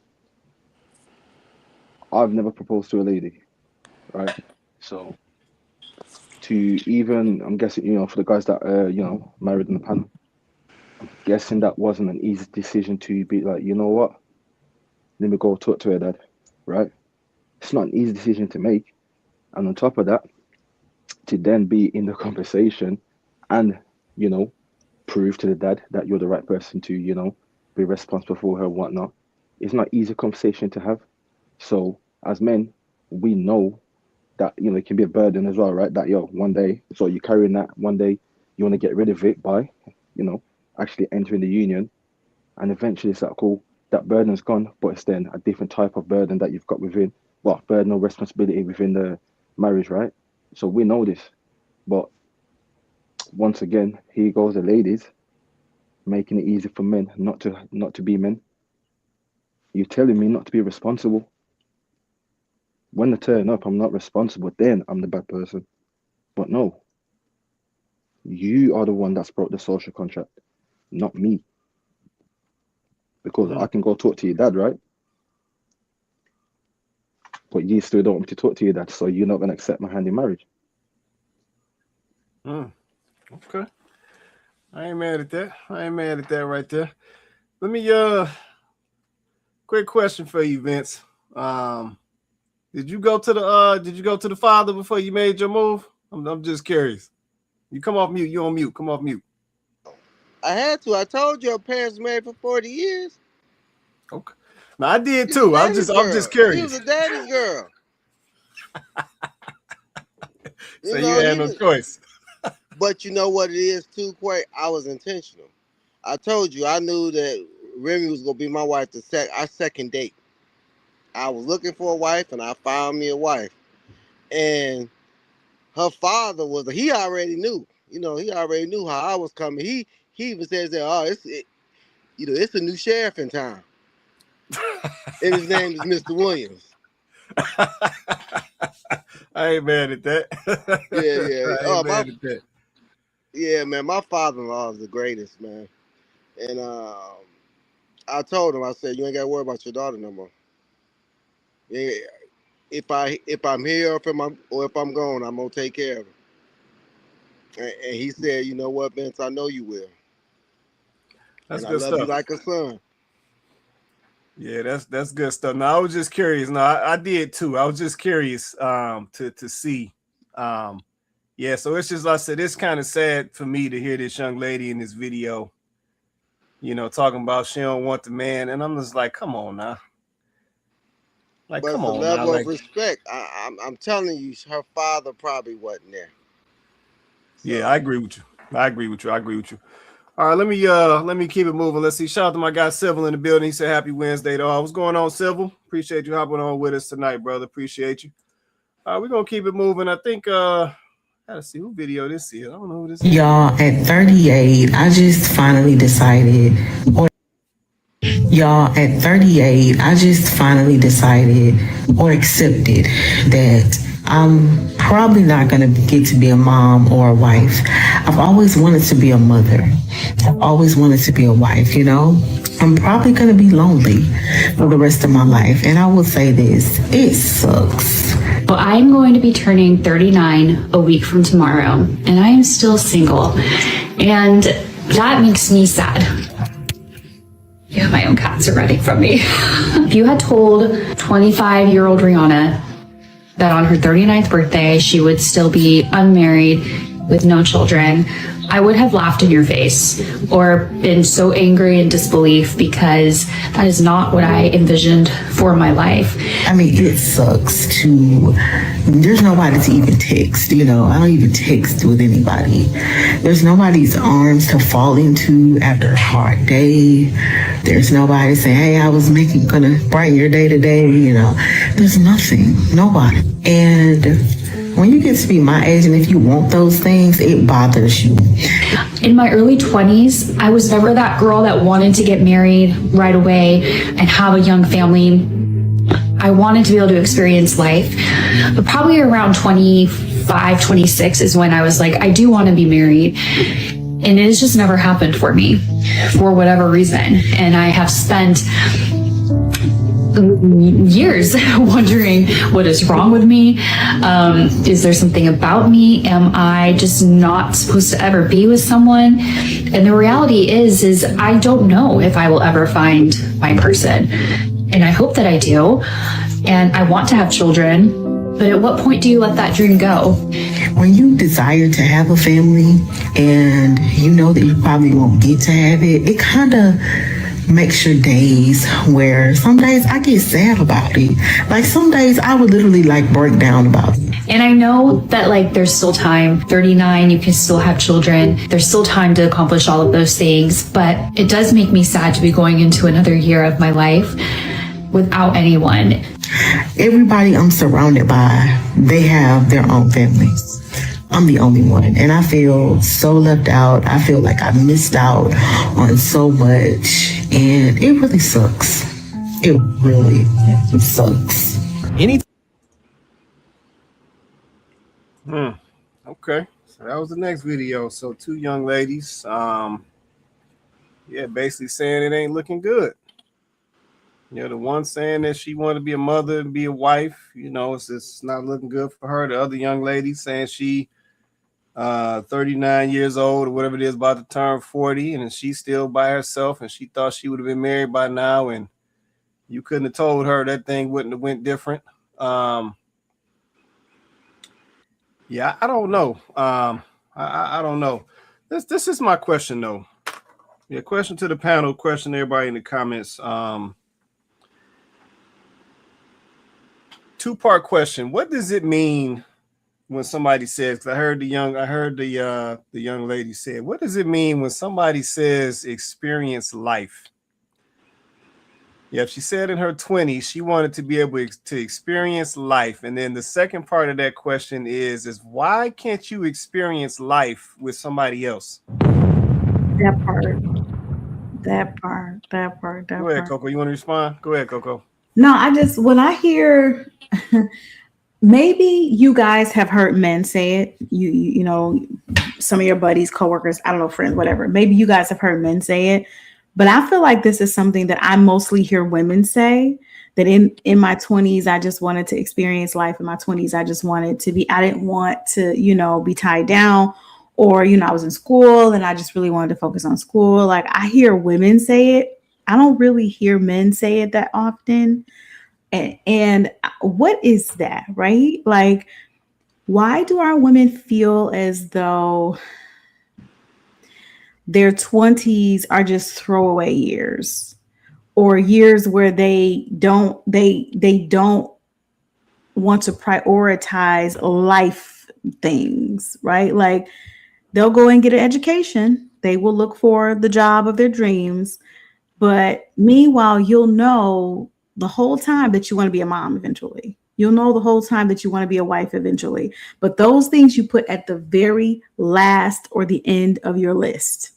G: I've never proposed to a lady, right? So to even, I'm guessing, you know, for the guys that you know, married in the panel, I'm guessing that wasn't an easy decision to be like, you know what, let me go talk to her dad, right? It's not an easy decision to make. And on top of that, to then be in the conversation and, you know, prove to the dad that you're the right person to, you know, be responsible for her and whatnot. It's not easy conversation to have. So as men, we know that, you know, it can be a burden as well, right? That, yo, one day, so you're carrying that, one day you want to get rid of it by, you know, actually entering the union. And eventually it's like, cool, that burden's gone, but it's then a different type of burden that you've got within, well, burden or responsibility within the marriage, right? So we know this. But once again, here goes the ladies, making it easy for men not to be men. You're telling me not to be responsible. When I turn up, I'm not responsible, then I'm the bad person. But no, you are the one that's broke the social contract, not me. Because I can go talk to your dad, right? But you still don't want me to talk to your dad, so you're not going to accept my hand in marriage.
B: Okay. I ain't mad at that. Right there. Let me quick question for you, Vince. Did you go to the father before you made your move? I'm just curious. You come off mute. You on mute. Come off mute.
A: I had to. I told you our parents married for 40 years.
B: Okay. Now I did too. I'm just curious.
A: She was a daddy's girl.
B: So you had no choice.
A: But you know what it is too, Quay? I was intentional. I told you I knew that Remy was gonna be my wife our second date. I was looking for a wife and I found me a wife. And her father he already knew. You know, he already knew how I was coming. He even says that, it's a new sheriff in town. And his name is Mr. Williams.
B: I ain't mad at that.
A: Yeah.
B: I ain't mad at that.
A: Yeah, man, my father-in-law is the greatest, man. And I told him, I said, you ain't got to worry about your daughter no more. Yeah, if I'm here or if I'm gone, I'm gonna take care of her. And he said, you know what, Vince, I know you will.
B: That's
A: and
B: good
A: I love
B: stuff.
A: you like a son.
B: Yeah, that's good stuff. Now I was just curious. No, I did too. I was just curious to see. Yeah, so it's just, like I said, it's kind of sad for me to hear this young lady in this video, you know, talking about she don't want the man, and I'm just like, come on now. Like,
A: but
B: come
A: the
B: on
A: level
B: now.
A: of respect, I'm telling you, her father probably wasn't there. So.
B: Yeah, I agree with you. All right, let me keep it moving. Let's see. Shout out to my guy Civil in the building. He said happy Wednesday to all. What's going on, Civil? Appreciate you hopping on with us tonight, brother. Appreciate you. We're gonna keep it moving. I think gotta see who video this is. I don't know who this is.
J: Y'all, at 38, I just finally decided or accepted that I'm probably not going to get to be a mom or a wife. I've always wanted to be a mother. I've always wanted to be a wife, you know? I'm probably going to be lonely for the rest of my life. And I will say this, it sucks.
K: Well, I'm going to be turning 39 a week from tomorrow, and I am still single. And that makes me sad. Yeah, my own cats are running from me. If you had told 25-year-old Rihanna that on her 39th birthday, she would still be unmarried with no children, I would have laughed in your face or been so angry in disbelief, because that is not what I envisioned for my life.
J: I mean, it sucks there's nobody to even text, I don't even text with anybody. There's nobody's arms to fall into after a hard day. There's nobody saying, hey, I was gonna brighten your day today, There's nothing, nobody. And when you get to be my age, and if you want those things, it bothers you.
K: In my early 20s, I was never that girl that wanted to get married right away and have a young family. I wanted to be able to experience life. But probably around 25, 26 is when I was like, I do want to be married. And it has just never happened for me for whatever reason. And I have spent years wondering what is wrong with me. Is there something about me? Am I just not supposed to ever be with someone? And the reality is I don't know if I will ever find my person. And I hope that I do. And I want to have children. But at what point do you let that dream go?
J: When you desire to have a family and you know that you probably won't get to have it, it kind of makes your days where some days I get sad about it. Like some days I would literally break down about it.
K: And I know that there's still time. 39, you can still have children. There's still time to accomplish all of those things. But it does make me sad to be going into another year of my life without anyone.
J: Everybody I'm surrounded by, they have their own families. I'm the only one, and I feel so left out. I feel like I missed out on so much, and it really sucks. It really sucks.
B: Okay, so that was the next video. So 2 young ladies, basically saying it ain't looking good. The one saying that she wanted to be a mother and be a wife, it's just not looking good for her. The other young lady saying she 39 years old or whatever it is, about to turn 40, and she's still by herself, and she thought she would have been married by now, and you couldn't have told her that thing wouldn't have went different. I don't know. I don't know. This is my question though. Question to the panel, question to everybody in the comments. 2-part question. What does it mean when somebody says, 'cause I heard the young lady said, what does it mean when somebody says experience life? She said in her 20s she wanted to be able to experience life. And then the second part of that question is why can't you experience life with somebody else?
C: That part.
B: Go ahead, Coco. You want to respond? Go ahead, Coco.
C: No, when I hear, maybe you guys have heard men say it, you know, some of your buddies, coworkers, I don't know, friends, whatever. Maybe you guys have heard men say it, but I feel like this is something that I mostly hear women say, that in my 20s, I just wanted to experience life. In my 20s, I just wanted to be, I didn't want to, be tied down, or, I was in school and I just really wanted to focus on school. Like I hear women say it. I don't really hear men say it that often. And what is that, right? Like, why do our women feel as though their 20s are just throwaway years, or years where they don't want to prioritize life things, right? Like they'll go and get an education. They will look for the job of their dreams. But meanwhile, you'll know the whole time that you want to be a mom eventually. You'll know the whole time that you want to be a wife eventually. But those things you put at the very last or the end of your list.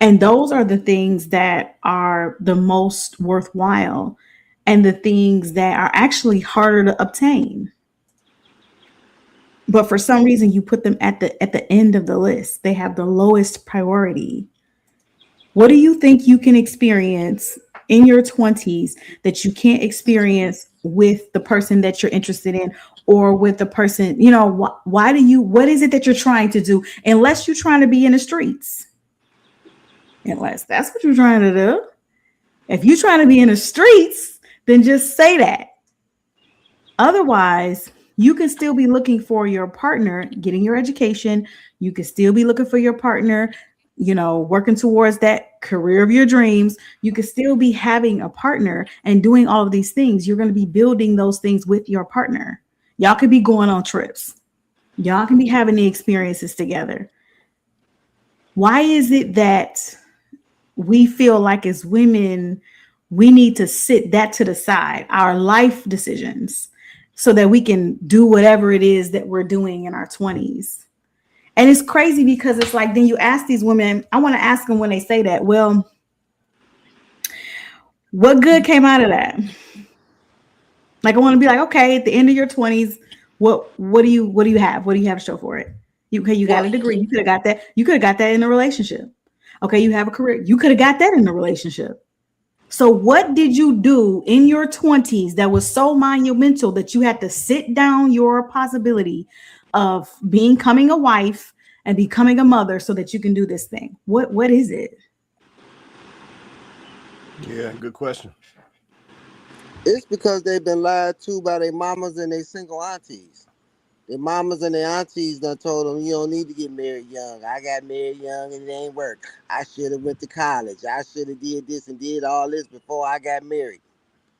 C: And those are the things that are the most worthwhile and the things that are actually harder to obtain. But for some reason, you put them at the end of the list. They have the lowest priority. What do you think you can experience in your 20s that you can't experience with the person that you're interested in, or with the person, what is it that you're trying to do? Unless you're trying to be in the streets. Unless that's what you're trying to do. If you're trying to be in the streets, then just say that. Otherwise, you can still be looking for your partner, getting your education. You can still be looking for your partner, working towards that career of your dreams. You could still be having a partner and doing all of these things. You're going to be building those things with your partner. Y'all could be going on trips. Y'all can be having the experiences together. Why is it that we feel like as women, we need to sit that to the side, our life decisions, so that we can do whatever it is that we're doing in our 20s? And it's crazy because it's like, then you ask these women, I want to ask them when they say that, well, what good came out of that? Like, I want to be like, okay, at the end of your 20s, what do you have? What do you have to show for it? You got a degree. You could have got that. You could have got that in a relationship. Okay, you have a career. You could have got that in a relationship. So what did you do in your 20s that was so monumental that you had to sit down your possibility of becoming a wife and becoming a mother so that you can do this thing? What is it?
B: Yeah, good question.
A: It's because they've been lied to by their mamas and their single aunties. Their mamas and their aunties done told them, you don't need to get married young. I got married young and it ain't work. I should have went to college. I should have did this and did all this before I got married.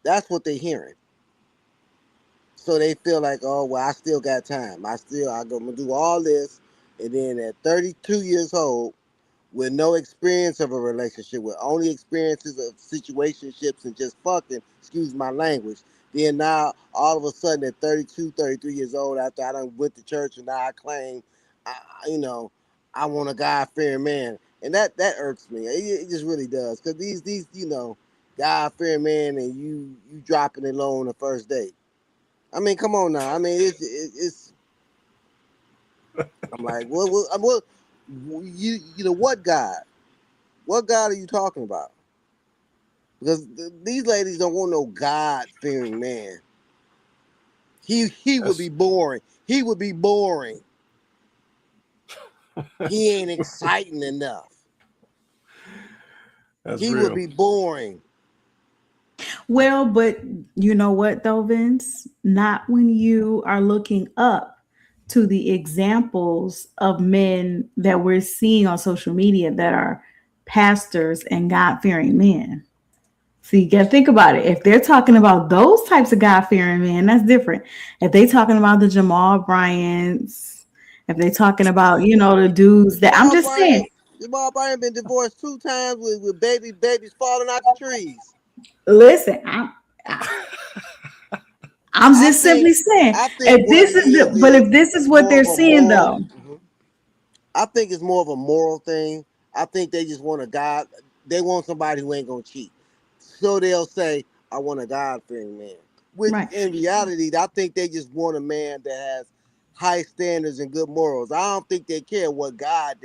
A: That's what they're hearing. So they feel like, oh, well, I still got time. I'm going to do all this. And then at 32 years old, with no experience of a relationship, with only experiences of situationships and just fucking, excuse my language, then now all of a sudden at 32, 33 years old, after I done went to church and now I claim, I want a God-fearing man. And that irks me. It just really does. Because these God-fearing man and you dropping it low on the first date. I mean, come on now. I mean, it's I'm like, what what God? What God are you talking about? Because these ladies don't want no God-fearing man. He would be boring. He would be boring. He ain't exciting enough. He would be boring.
C: Well, but you know what though, Vince? Not when you are looking up to the examples of men that we're seeing on social media that are pastors and God-fearing men. So you got to think about it. If they're talking about those types of God-fearing men, that's different. If they're talking about the Jamal Bryants, if they're talking about, the dudes that I'm just saying.
A: Jamal Bryant been divorced 2 times with babies falling out the trees.
C: Listen, I'm just simply saying, if this is what they're seeing, though.
A: I think it's more of a moral thing. I think they just want a God. They want somebody who ain't gonna cheat. So they'll say, I want a God-fearing man. Which in reality, I think they just want a man that has high standards and good morals. I don't think they care what God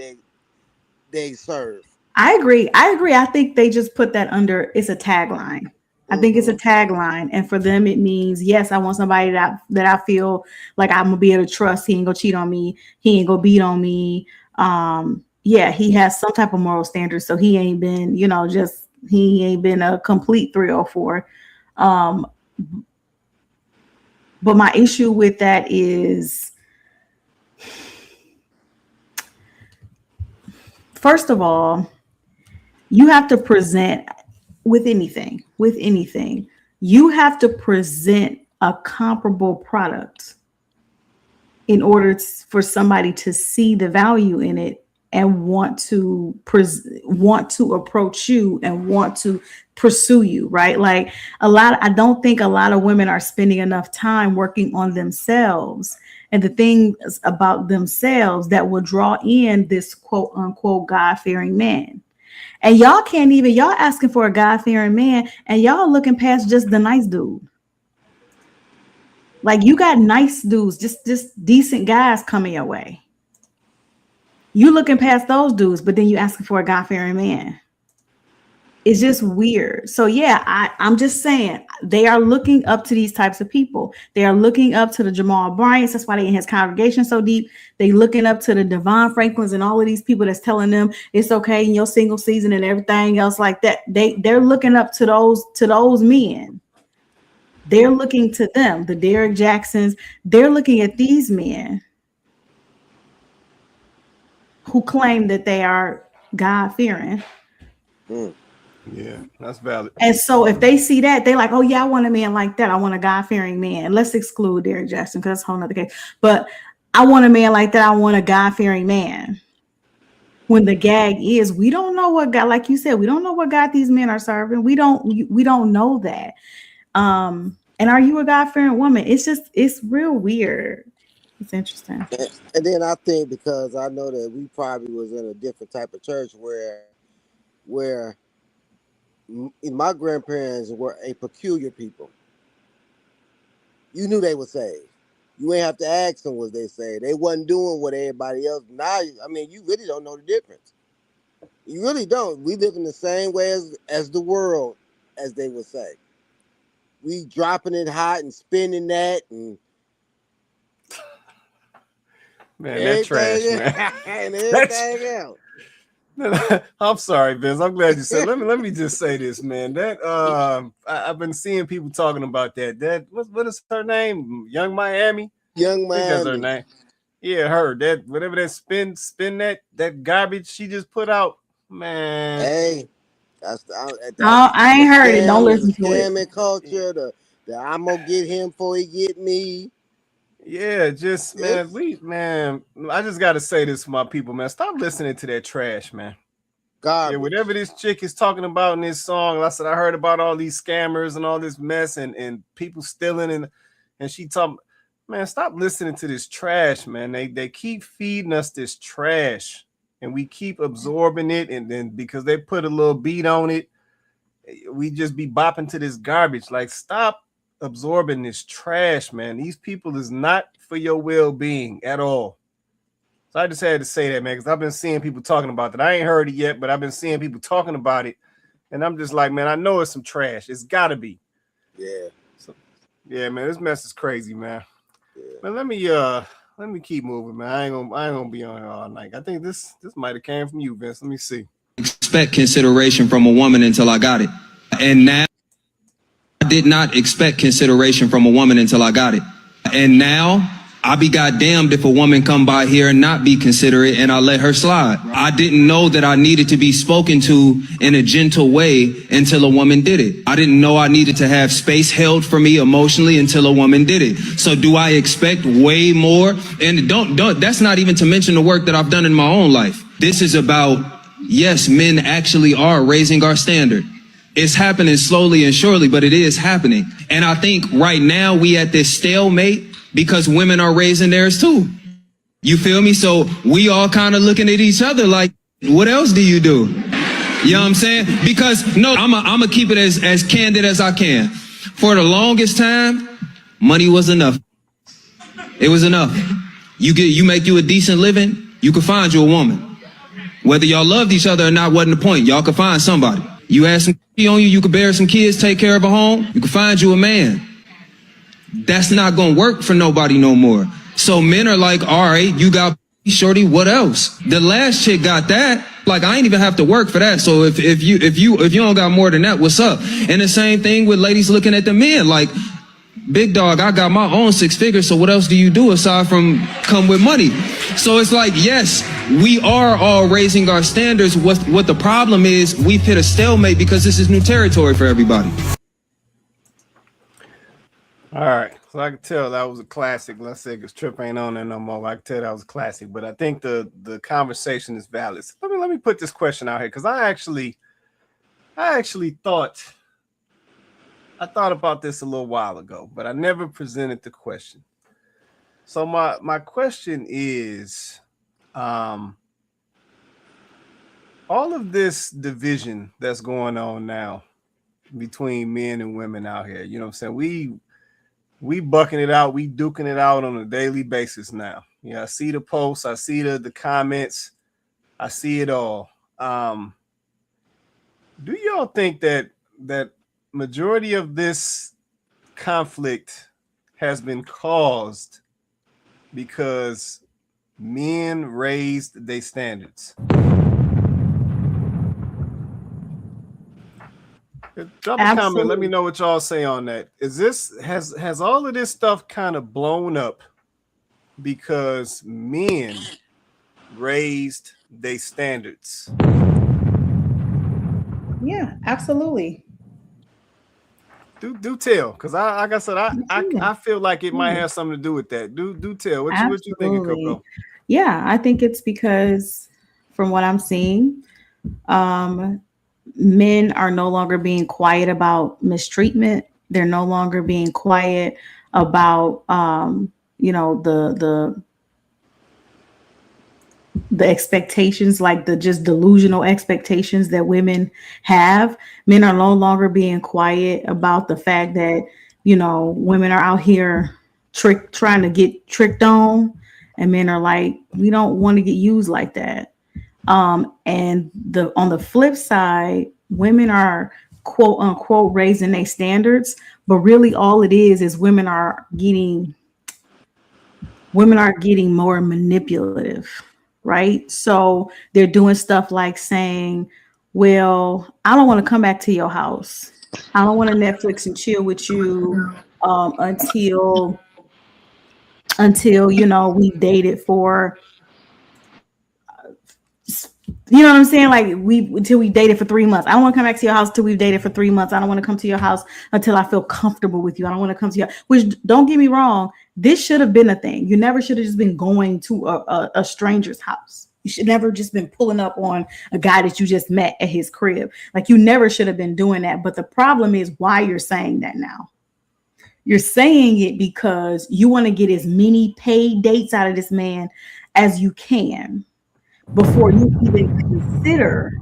A: they serve.
C: I agree. I think they just put that under, it's a tagline. I think it's a tagline. And for them, it means, yes, I want somebody that I feel like I'm going to be able to trust. He ain't going to cheat on me. He ain't going to beat on me. Yeah, he has some type of moral standards. So he ain't been, he ain't been a complete 304. But my issue with that is, first of all, you have to present with anything, you have to present a comparable product in order for somebody to see the value in it and want to approach you and want to pursue you, right? Like I don't think a lot of women are spending enough time working on themselves and the things about themselves that will draw in this quote unquote God-fearing man. And y'all asking for a God-fearing man and y'all looking past just the nice dude. Like you got nice dudes, just decent guys coming your way. You looking past those dudes, but then you asking for a God-fearing man. it's just weird. So yeah, I'm just saying they are looking up to these types of people. They are looking up to the Jamal Bryants. That's why they in his congregation so deep. They looking up to the Devon Franklins and all of these people that's telling them it's okay in your single season and everything else like that. They're looking up to those men. They're looking to them, the Derek Jacksons. They're looking at these men who claim that they are God-fearing.
B: Yeah, that's valid.
C: And so if they see that, they're like, oh yeah, I want a man like that. I want a God-fearing man. Let's exclude Derek Jackson because that's a whole nother case. But I want a man like that. I want a God-fearing man. When the gag is, we don't know what God, like you said, we don't know what God these men are serving. We don't know that. And are you a God-fearing woman? It's real weird. It's interesting.
A: And then I think because I know that we probably was in a different type of church where my grandparents were a peculiar people. You knew they were saved. You ain't have to ask them was they saved. They wasn't doing what everybody else. Now, I mean, you really don't know the difference. You really don't. We live in the same way as the world, as they would say. We dropping it hot and spinning that and
B: man, that trash, man.
A: And everything else.
B: I'm sorry, Vince. I'm glad you said. Let me just say this, man. That I've been seeing people talking about that. That what is her name? Young Miami.
A: Young Miami.
B: I think that's her name. Yeah, her. That whatever that spin that garbage she just put out, man.
A: Hey,
C: I ain't heard it. Don't listen to it.
A: Scamming culture. The I'm gonna get him before he get me.
B: Yeah, just man, I just gotta say this for my people, man. Stop listening to that trash, man.
A: Garbage.
B: Yeah, whatever this chick is talking about in this song, I said I heard about all these scammers and all this mess and people stealing and she talking, man, stop listening to this trash, man. They keep feeding us this trash and we keep absorbing it, and then because they put a little beat on it, we just be bopping to this garbage. Like, stop absorbing this trash, man. These people is not for your well-being at all. So I just had to say that, man, because I've been seeing people talking about that. I ain't heard it yet, but I've been seeing people talking about it, and I'm just like, man, I know it's some trash. It's gotta be.
A: Yeah.
B: So, yeah, man, this mess is crazy, man. Yeah. But let me keep moving, man. I ain't gonna be on here all night. I think this might have came from you, Vince. Let me see.
L: Expect consideration from a woman until I got it, and now. I did not expect consideration from a woman until I got it. And now I be goddamned if a woman come by here and not be considerate and I let her slide. I didn't know that I needed to be spoken to in a gentle way until a woman did it. I didn't know I needed to have space held for me emotionally until a woman did it. So do I expect way more? And don't, that's not even to mention the work that I've done in my own life. This is about, yes, men actually are raising our standard. It's happening slowly and surely, but it is happening. And I think right now we at this stalemate because women are raising theirs too. You feel me? So we all kind of looking at each other like, what else do you do? You know what I'm saying? Because no, I'm gonna keep it as candid as I can. For the longest time, money was enough. It was enough. You make you a decent living, you could find you a woman. Whether y'all loved each other or not wasn't the point. Y'all could find somebody. You had some on you could bear some kids, take care of a home, you could find you a man. That's not gonna work for nobody no more. So men are like, all right, you got shorty, what else? The last chick got that. Like, I ain't even have to work for that. So if you don't got more than that, what's up? And the same thing with ladies looking at the men, like, big dog, I got my own 6 figures, so what else do you do aside from come with money? So it's like, yes, we are all raising our standards. What the problem is, we've hit a stalemate because this is new territory for everybody.
B: All right, so I can tell that was a classic. Let's say because Trip ain't on there no more. I can tell that was a classic, but I think the conversation is valid. So let me put this question out here because I actually thought about this a little while ago, but I never presented the question. So my question is, all of this division that's going on now between men and women out here, you know what I'm saying? We bucking it out, we duking it out on a daily basis now. Yeah, I see the posts, I see the comments, I see it all. Do y'all think that majority of this conflict has been caused because men raised their standards? Drop a comment. Let me know what y'all say on that. Is this has all of this stuff kind of blown up because men raised their standards?
C: Yeah, absolutely.
B: Do tell, because like I said, I feel like it might have something to do with that. Do tell. What you thinking, Coco?
C: Yeah, I think it's because from what I'm seeing, men are no longer being quiet about mistreatment. They're no longer being quiet about the expectations, like the just delusional expectations that women have. Men are no longer being quiet about the fact that, women are out here trying to get tricked on, and men are like, we don't want to get used like that. And on the flip side, women are quote unquote raising their standards, but really all it is women are getting more manipulative. Right? So they're doing stuff like saying, well, I don't want to come back to your house. I don't want to Netflix and chill with you until we dated for, you know what I'm saying? Like until we dated for 3 months. I don't want to come back to your house till we've dated for 3 months. I don't want to come to your house until I feel comfortable with you. I don't want to come to your, which, don't get me wrong, this should have been a thing. You never should have just been going to a stranger's house. You should never just been pulling up on a guy that you just met at his crib. Like, you never should have been doing that. But the problem is why you're saying that now. You're saying it because you want to get as many paid dates out of this man as you can before you even consider,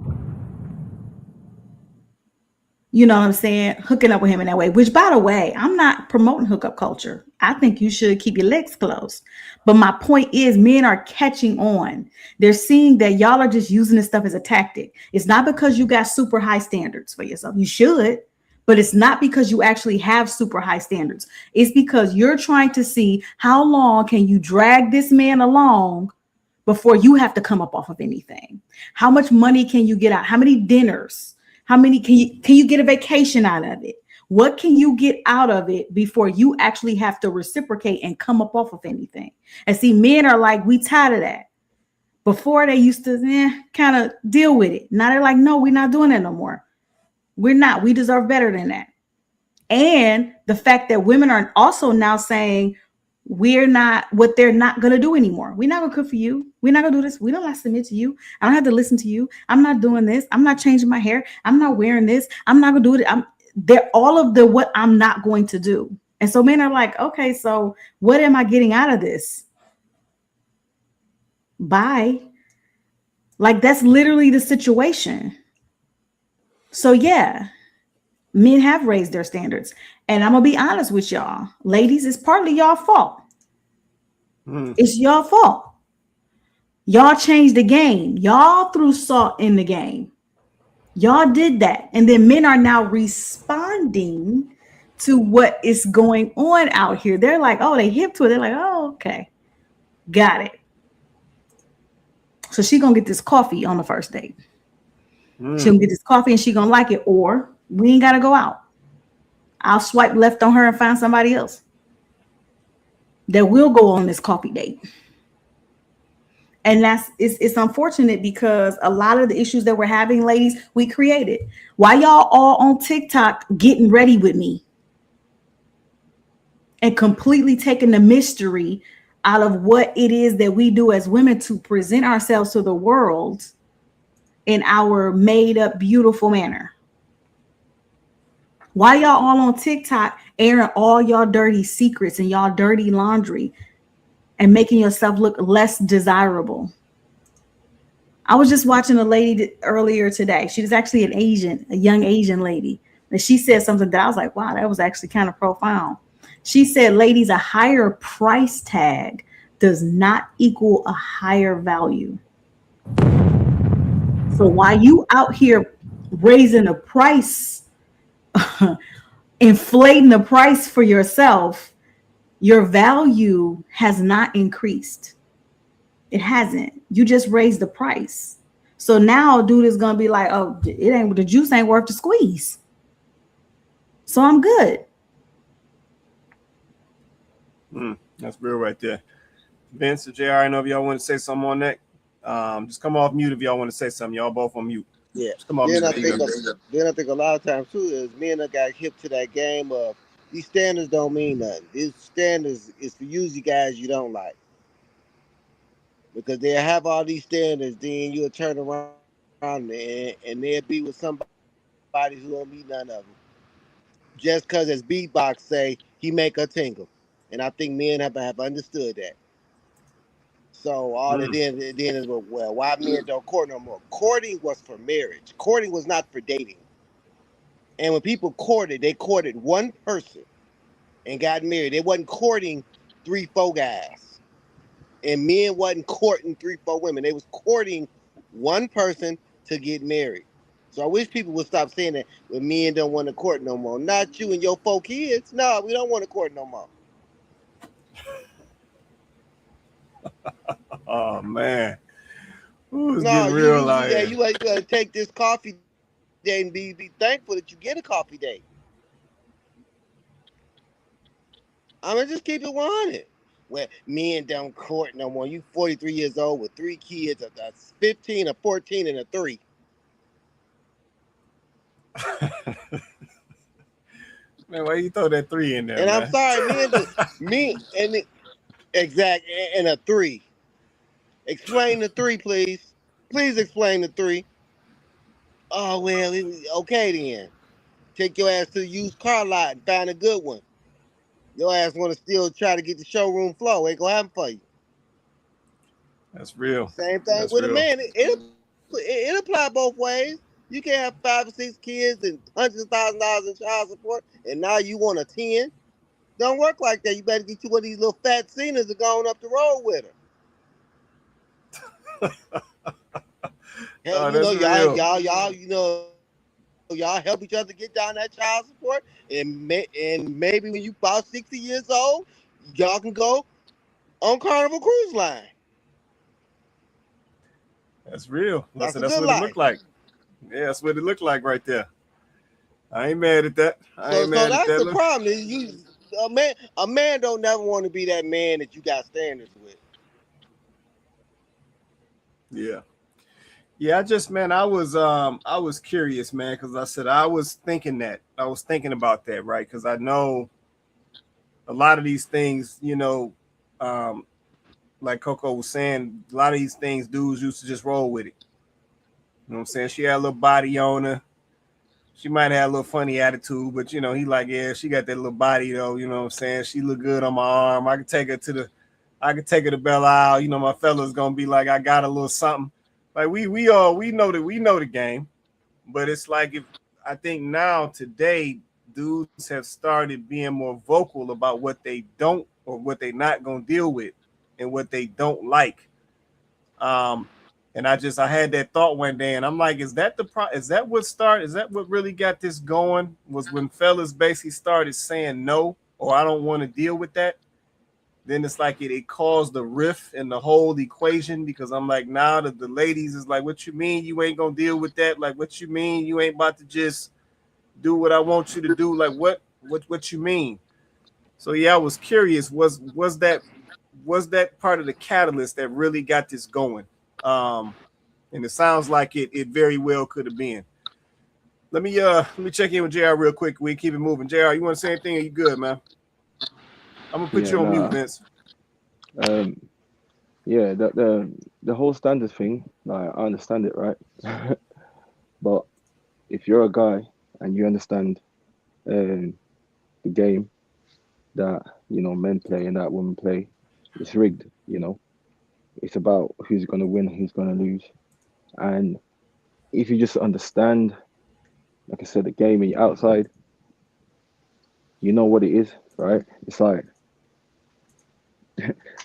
C: you know what I'm saying, hooking up with him in that way. Which, by the way, I'm not promoting hookup culture. I think you should keep your legs closed. But my point is, men are catching on. They're seeing that y'all are just using this stuff as a tactic. It's not because you got super high standards for yourself. You should, but it's not because you actually have super high standards. It's because you're trying to see how long can you drag this man along before you have to come up off of anything. How much money can you get out? How many dinners? How many can you get a vacation out of it? What can you get out of it before you actually have to reciprocate and come up off of anything? And see, men are like, we tired of that. Before they used to kind of deal with it. Now they're like, no, we're not doing that no more. We're not. We deserve better than that. And the fact that women are also now saying, we're not what they're not going to do anymore. We're not going to cook for you. We're not going to do this. We don't have to submit to you. I don't have to listen to you. I'm not doing this. I'm not changing my hair. I'm not wearing this. I'm not going to do it. They're all of the what I'm not going to do. And so men are like, okay, so what am I getting out of this? Bye. Like, that's literally the situation. So yeah, men have raised their standards. And I'm going to be honest with y'all. Ladies, it's partly y'all fault. It's y'all fault. Y'all changed the game. Y'all threw salt in the game. Y'all did that. And then men are now responding to what is going on out here. They're like, oh, they hip to it. They're like, oh, okay. Got it. So she going to get this coffee on the first date. She's going to get this coffee and she going to like it. Or we ain't got to go out. I'll swipe left on her and find somebody else that will go on this coffee date. And it's unfortunate because a lot of the issues that we're having, ladies, we created. Why y'all all on TikTok getting ready with me and completely taking the mystery out of what it is that we do as women to present ourselves to the world in our made up, beautiful manner? Why y'all all on TikTok airing all y'all dirty secrets and y'all dirty laundry and making yourself look less desirable? I was just watching a lady earlier today. She was actually a young Asian lady. And she said something that I was like, wow, that was actually kind of profound. She said, ladies, a higher price tag does not equal a higher value. So while you out here raising the price, inflating the price for yourself, your value has not increased. It hasn't. You just raised the price. So now dude is gonna be like, oh, the juice ain't worth the squeeze. So I'm good.
B: That's real right there. Vince or JR, I know if y'all want to say something on that. Just come off mute if y'all want to say something. Y'all both on mute.
A: Yeah.
B: Just come off
A: Then
B: mute.
A: I think a lot of times too is men that got hip to that game of these standards don't mean nothing. These standards is for usually guys you don't like. Because they have all these standards, then you'll turn around and they'll be with somebody who don't meet none of them. Just because as beatbox say, he make a tingle. And I think men have understood that. So all that then is, well, why men don't court no more? Courting was for marriage. Courting was not for dating. And when people courted, they courted one person and got married. They wasn't courting 3-4 guys. And men wasn't courting 3-4 women. They was courting one person to get married. So I wish people would stop saying that when men don't want to court no more. Not you and your 4 kids. No, we don't want to court no more.
B: Oh man. Who's
A: No,
B: getting real
A: you gotta take this coffee date and be thankful that you get a coffee date. I mean, just keep it 100. Well, men don't court no more. You 43 years old with 3 kids, a 15, a 14, and a 3.
B: Man, why you throw that 3 in there?
A: And
B: man?
A: I'm sorry, and a 3. Explain the 3, please. Please explain the 3. Oh well, okay then. Take your ass to the used car lot and find a good one. Your ass want to still try to get the showroom flow. Ain't gonna happen for you.
B: That's real.
A: Same thing
B: That's
A: with
B: real.
A: a man. It apply both ways. You can have 5 or 6 kids and hundreds of $1,000s in child support, and now you want a 10. Don't work like that. You better get you one of these little fat seniors that going up the road with her. Hell, y'all help each other get down that child support, and maybe when you about 60 years old, y'all can go on Carnival Cruise Line.
B: That's real.
A: That's
B: what it looked like. Yeah, that's what it looked like right there. I ain't mad at that.
A: So that's the problem. Is a man don't never want to be that man that you got standards with.
B: Yeah. Yeah, I was curious, man, because I said I was thinking about that, right? Because I know a lot of these things, like Coco was saying, a lot of these things dudes used to just roll with it. You know what I'm saying? She had a little body on her. She might have a little funny attitude, but he like, yeah, she got that little body though. You know what I'm saying? She look good on my arm. I could take her to Belle Isle. My fella's gonna be like, I got a little something. Like we know the game, but it's like I think now today dudes have started being more vocal about what they don't or what they not gonna deal with and what they don't like. And I had that thought one day, and I'm like, is that what really got this going? Was when fellas basically started saying no, or I don't want to deal with that. Then it's like it caused the rift in the whole equation, because I'm like, now the ladies is like, what you mean you ain't gonna deal with that? Like, what you mean you ain't about to just do what I want you to do? Like, what you mean? So yeah, I was curious, was that part of the catalyst that really got this going? And it sounds like it very well could have been. Let me check in with JR real quick. We keep it moving. JR, you want to say anything? Or you good, man? I'm gonna put you on mute, Vince.
G: Yeah, the whole standard thing, like, I understand it, right? But if you're a guy and you understand the game that men play and that women play, it's rigged. It's about who's gonna win, who's gonna lose, and if you just understand, like I said, the game and you're outside, you know what it is, right? It's like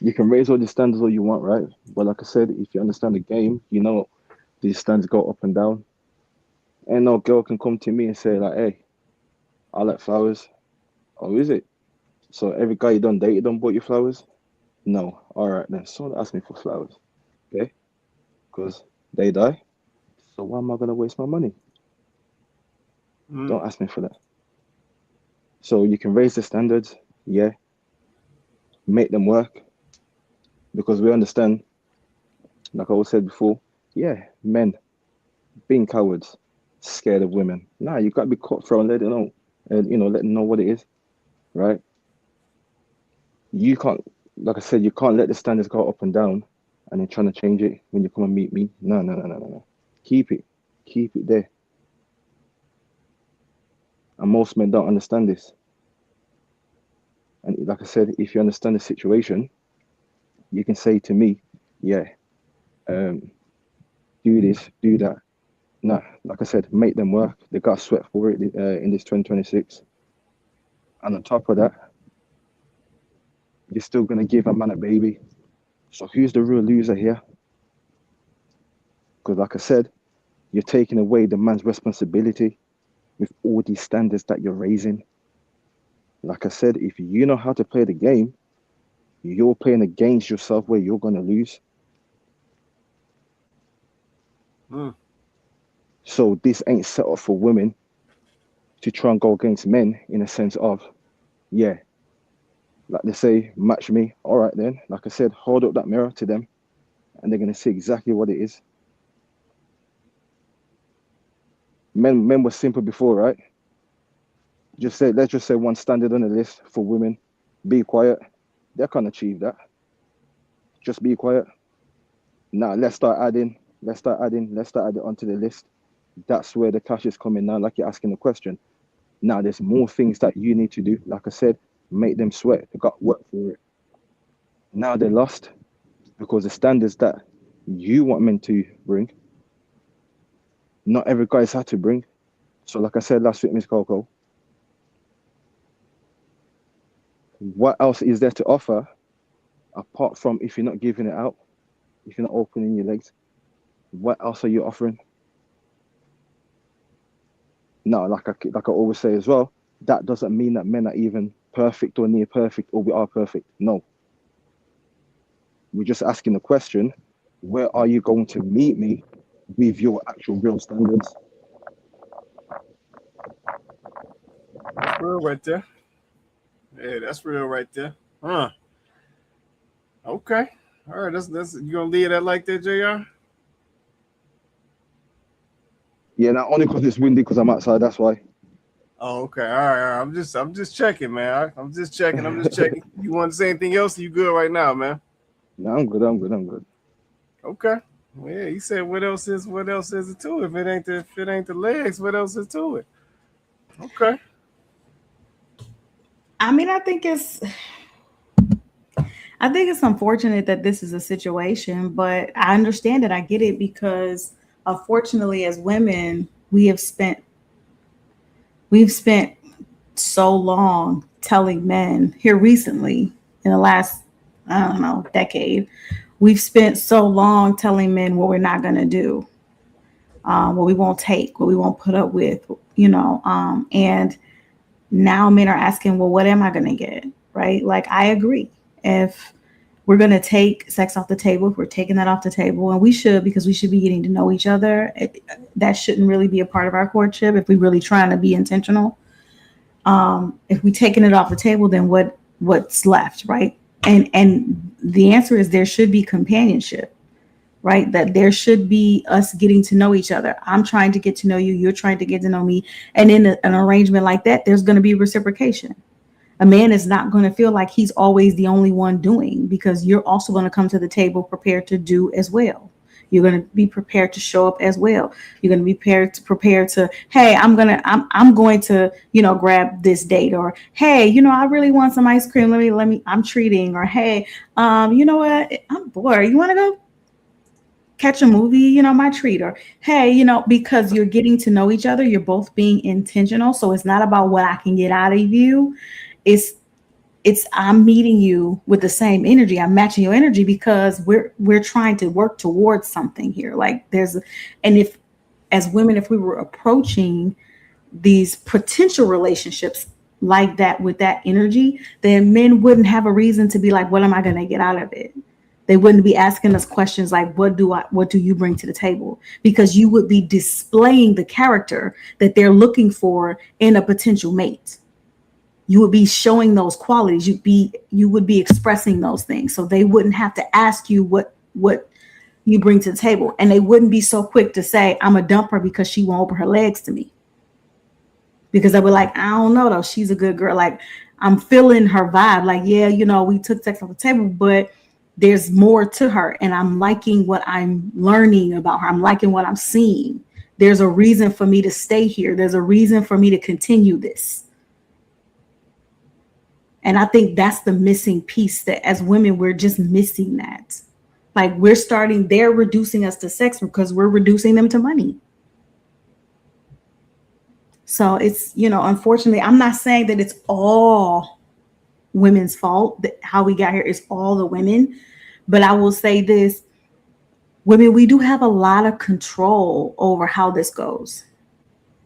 G: you can raise all the standards all you want, right? But like I said, if you understand the game, these standards go up and down. And no girl can come to me and say like, hey, I like flowers. Oh, is it? So every guy you done dated done bought you flowers? No. All right then. So ask me for flowers. Okay? Because they die. So why am I gonna waste my money? Don't ask me for that. So you can raise the standards, yeah. Make them work. Because we understand, like I always said before, yeah, men being cowards, scared of women. Nah, you gotta be cutthroat and let it know. And let them know what it is. Right? You can't, like I said, you can't let the standards go up and down and then trying to change it when you come and meet me. No. Keep it there. And most men don't understand this. And like I said, if you understand the situation, you can say to me, yeah, do this, do that. Nah, like I said, make them work. They got to sweat for it in this 2026. And on top of that, you're still going to give a man a baby. So who's the real loser here? Because like I said, you're taking away the man's responsibility with all these standards that you're raising. Like I said, if you know how to play the game, you're playing against yourself where you're going to lose. So this ain't set up for women to try and go against men in a sense of, yeah, like they say, match me. All right then, like I said, hold up that mirror to them and they're going to see exactly what it is. Men were simple before, right? Let's just say one standard on the list for women, be quiet. They can't achieve that. Just be quiet. Now let's start adding onto the list. That's where the clash is coming now, like you're asking the question. Now there's more things that you need to do. Like I said, make them sweat. They got work for it. Now they're lost because the standards that you want men to bring, not every guy's had to bring. So like I said last week, Miss Coco, what else is there to offer apart from if you're not giving it out, if you're not opening your legs? What else are you offering? No, like I always say as well, that doesn't mean that men are even perfect or near perfect or we are perfect. No. We're just asking the question, where are you going to meet me with your actual real standards?
B: That's real right there. Yeah, that's real right there. Huh. Okay. All right, that's you gonna leave that like that, JR?
G: Yeah, not only because it's windy because I'm outside, that's why.
B: Oh, okay. All right. I'm just checking, man. I'm just checking. You want to say anything else? You good right now, man?
G: No, I'm good.
B: Okay. Well, yeah, you said what else is it to it? If it ain't the legs, what else is to it? Okay.
C: I mean, I think it's unfortunate that this is a situation, but I understand it. I get it because unfortunately as women, we've spent so long telling men here recently in the last, I don't know, decade, we've spent so long telling men what we're not going to do, what we won't take, what we won't put up with, and now men are asking, well, what am I going to get? Right? Like, I agree. If we're going to take sex off the table, if we're taking that off the table, and we should, because we should be getting to know each other, that shouldn't really be a part of our courtship if we're really trying to be intentional. If we're taking it off the table, then what's left, right? And the answer is there should be companionship, right? That there should be us getting to know each other. I'm trying to get to know you. You're trying to get to know me. And in an arrangement like that, there's going to be reciprocation. A man is not going to feel like he's always the only one doing, because you're also going to come to the table prepared to do as well. You're going to be prepared to show up as well. You're going to be prepared to, hey, I'm going to, grab this date, or, hey, I really want some ice cream. Let me, I'm treating, or, hey, you know what? I'm bored. You want to go catch a movie, my treat, or, hey, because you're getting to know each other. You're both being intentional. So it's not about what I can get out of you. It's I'm meeting you with the same energy. I'm matching your energy because we're trying to work towards something here. Like and as women, if we were approaching these potential relationships like that with that energy, then men wouldn't have a reason to be like, what am I going to get out of it? They wouldn't be asking us questions like, what do you bring to the table? Because you would be displaying the character that they're looking for in a potential mate. You would be showing those qualities. You would be expressing those things. So they wouldn't have to ask you what you bring to the table. And they wouldn't be so quick to say, I'm a dumper because she won't open her legs to me. Because I would like, I don't know though, she's a good girl. Like, I'm feeling her vibe. Like, yeah, we took sex off the table, but there's more to her. And I'm liking what I'm learning about her. I'm liking what I'm seeing. There's a reason for me to stay here. There's a reason for me to continue this. And I think that's the missing piece, that as women, we're just missing that. Like, they're reducing us to sex because we're reducing them to money. So it's, unfortunately, I'm not saying that it's all women's fault, that how we got here is all the women. But I will say this, women, we do have a lot of control over how this goes.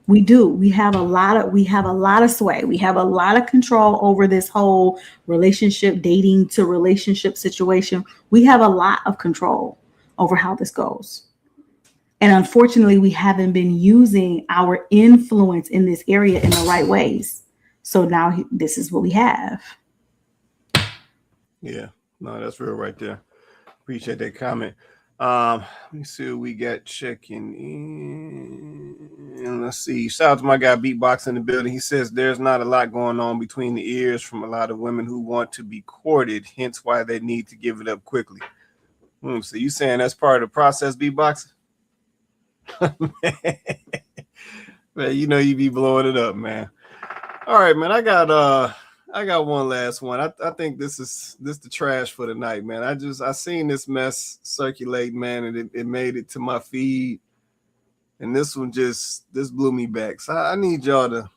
C: We do. We have a lot of sway. We have a lot of control over this whole relationship, dating to relationship situation. We have a lot of control over how this goes. And unfortunately, we haven't been using our influence in this area in the right ways. So now this is what we have.
B: Yeah, no, that's real right there. Appreciate that comment. Let me see what we got checking in. Let's see. Shout out to my guy Beatbox in the building. He says there's not a lot going on between the ears from a lot of women who want to be courted, hence why they need to give it up quickly. So you saying that's part of the process, Beatbox? Man, you be blowing it up, man. All right, man. I got one last one. I think this the trash for the night, man. I seen this mess circulate, man, and it made it to my feed. And this blew me back. So I need y'all to,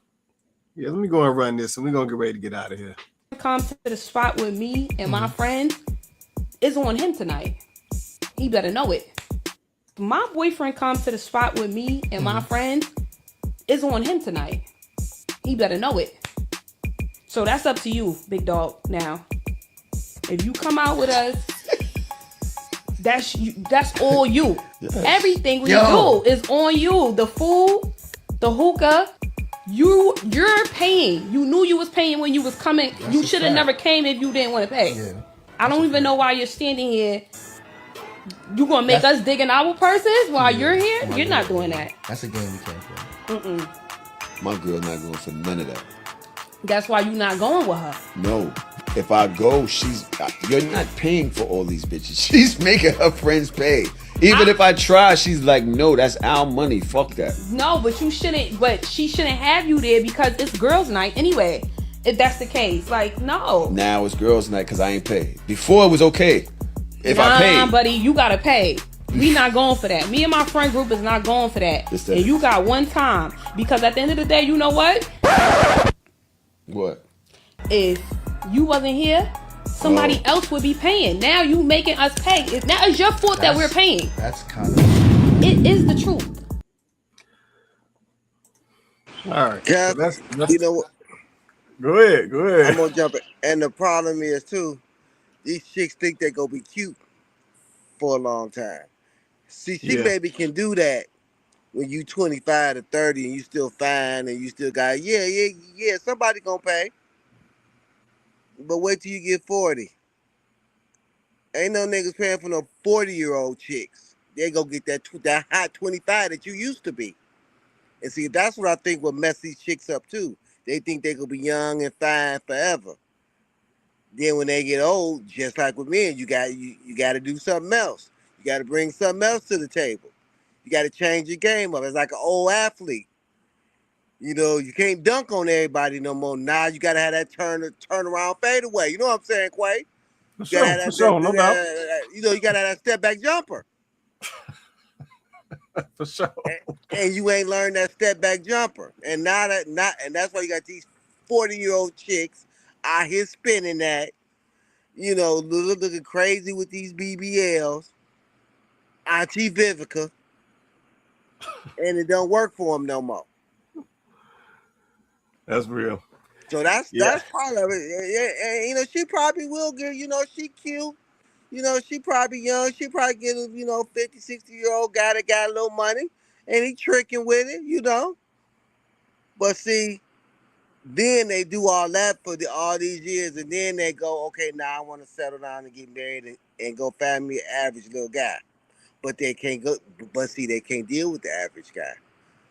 B: let me go and run this, and we're gonna get ready to get out of here.
M: Come to the spot with me and my friend is on him tonight. He better know it. My boyfriend comes to the spot with me and my friend is on him tonight. He better know it. So that's up to you, big dog. Now, if you come out with us, that's all you. Yes. Everything we do is on you. The food, the hookah, you're paying. You knew you was paying when you was coming. That's you should have never came if you didn't want to pay. Yeah. I don't even know why you're standing here. You gonna make us dig in our purses while you're here? You're not doing that.
N: That's a game we can't play. My girl's not going for none of that.
M: That's why you're not going with her.
N: No. If I go, you're not paying for all these bitches. She's making her friends pay. Even if I try, she's like, no, that's our money. Fuck that.
M: No, but she shouldn't have you there because it's girls' night anyway. If that's the case. Like, no. Now
N: it's girls' night because I ain't paid. Before it was okay. If I paid.
M: Buddy, you gotta pay. We not going for that. Me and my friend group is not going for that. And you got one time. Because at the end of the day, you know what?
N: What?
M: If you wasn't here, somebody else would be paying. Now you making us pay. Now it's your fault that we're paying.
N: That's kind of...
M: It is the truth.
B: All right.
A: Cass,
B: So
A: you know what?
B: Go ahead.
A: I'm going to jump in. And the problem is, too, these chicks think they're going to be cute for a long time. See, she maybe can do that when you 25 to 30 and you still fine and you still got, somebody going to pay. But wait till you get 40. Ain't no niggas paying for no 40-year-old chicks. They go get that hot 25 that you used to be. And see, that's what I think will mess these chicks up too. They think they gonna be young and fine forever. Then when they get old, just like with men, you got to do something else. You got to bring something else to the table. You got to change your game up. It's like an old athlete. You can't dunk on everybody no more. Now you got to have that turn around fade away. You know what I'm saying, Quay?
B: For sure, no doubt.
A: You got to have that step back jumper.
B: For sure.
A: And you ain't learned that step back jumper. And and that's why you got these 40-year-old chicks out here spinning that, looking crazy with these BBLs. Auntie Vivica. and it don't work for them no more.
B: That's real.
A: So that's part of it. And, you know, she probably will get, you know, she cute. You know, she probably young. She probably get a, you know, 50, 60-year-old guy that got a little money and he tricking with it, you know. But see, then they do all that for all these years, and then they go, okay, now I want to settle down and get married and go find me an average little guy. But they can't go. But see, they can't deal with the average guy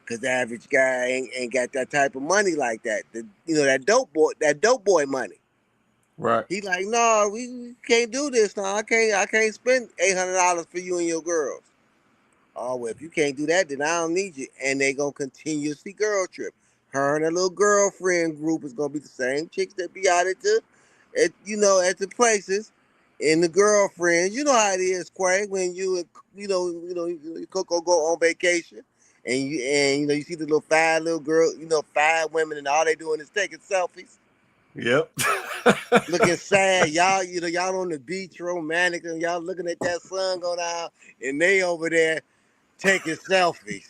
A: because the average guy ain't got that type of money like that. You know, that dope boy money.
B: Right.
A: He like, no, we can't do this. No, I can't spend $800 for you and your girls. Oh, well, if you can't do that, then I don't need you. And they gonna continuously girl trip. Her and her little girlfriend group is gonna be the same chicks that be out at the places. And the girlfriends, you know how it is, Quay, when you Coco go on vacation, and you see the little five little girls, 5 women, and all they doing is taking selfies.
B: Yep.
A: Looking sad, y'all on the beach, romantic, and y'all looking at that sun go down, and they over there taking selfies.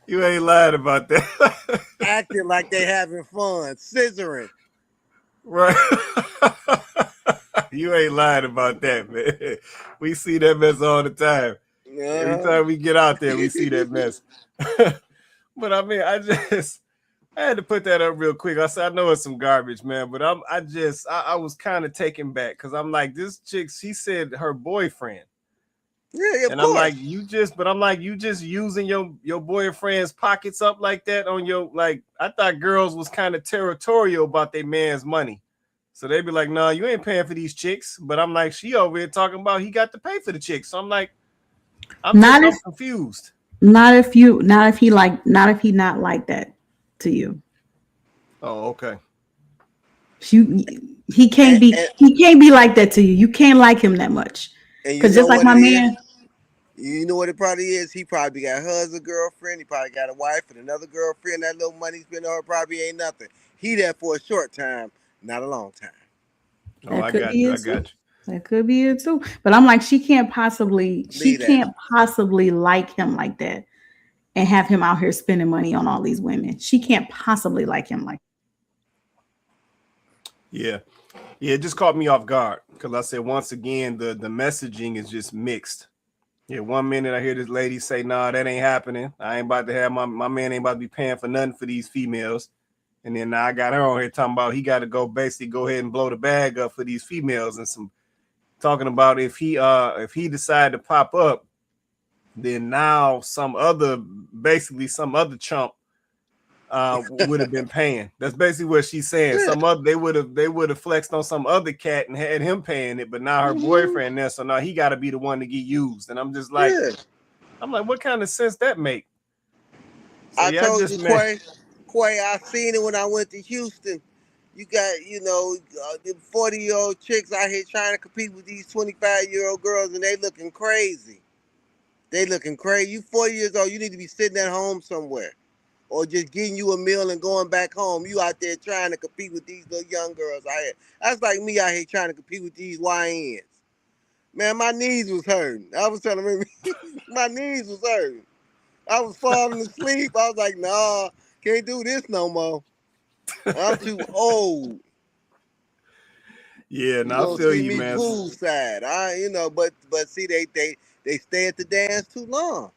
B: You ain't lying about that.
A: Acting like they having fun, scissoring.
B: Right. You ain't lying about that, man. We see that mess all the time. Every time we get out there, we see that mess. But I mean, I had to put that up real quick. I said, I know it's some garbage, man, but I was kind of taken back because I'm like, this chick, she said her boyfriend.
A: Yeah,
B: and I'm like, you just using your boyfriend's pockets up like that on your, like, I thought girls was kind of territorial about their man's money. So they be like, no, you ain't paying for these chicks. But I'm like, she over here talking about he got to pay for the chicks. So I'm like, I'm confused.
C: Not if he not like that to you.
B: Oh, okay.
C: He can't be like that to you. You can't like him that much. Because just like my man.
A: You know what it probably is? He probably got her as a girlfriend. He probably got a wife and another girlfriend. That little money spent on her probably ain't nothing. He there for a short time, not a long time.
B: Oh, I got you.
C: That could be it too. But I'm like, she can't possibly like him like that and have him out here spending money on all these women. She can't possibly like him like that.
B: Yeah. Yeah, it just caught me off guard because I said, once again, the messaging is just mixed. Yeah, 1 minute I hear this lady say, nah, that ain't happening. I ain't about to have my man ain't about to be paying for nothing for these females. And then now I got her on here talking about he got to go ahead and blow the bag up for these females, and some talking about if he decided to pop up, then now some other chump would have been paying. That's basically what she's saying. Yeah. They would have flexed on some other cat and had him paying it, but now her boyfriend there, so now he got to be the one to get used. And I'm just like, I'm like, what kind of sense that make? So,
A: I told you, Quay, I seen it when I went to Houston. You got, the 40-year-old chicks out here trying to compete with these 25-year-old girls, and they looking crazy. You 40 years old, you need to be sitting at home somewhere, or just getting you a meal and going back home. You out there trying to compete with these little young girls out here. That's like me out here trying to compete with these YNs. Man, my knees was hurting. I was telling him, my knees was hurting. I was falling asleep. I was like, nah, can't do this no more. I'm too old.
B: Yeah, now I feel you, man.
A: Poolside. But see, they stay at the dance too long.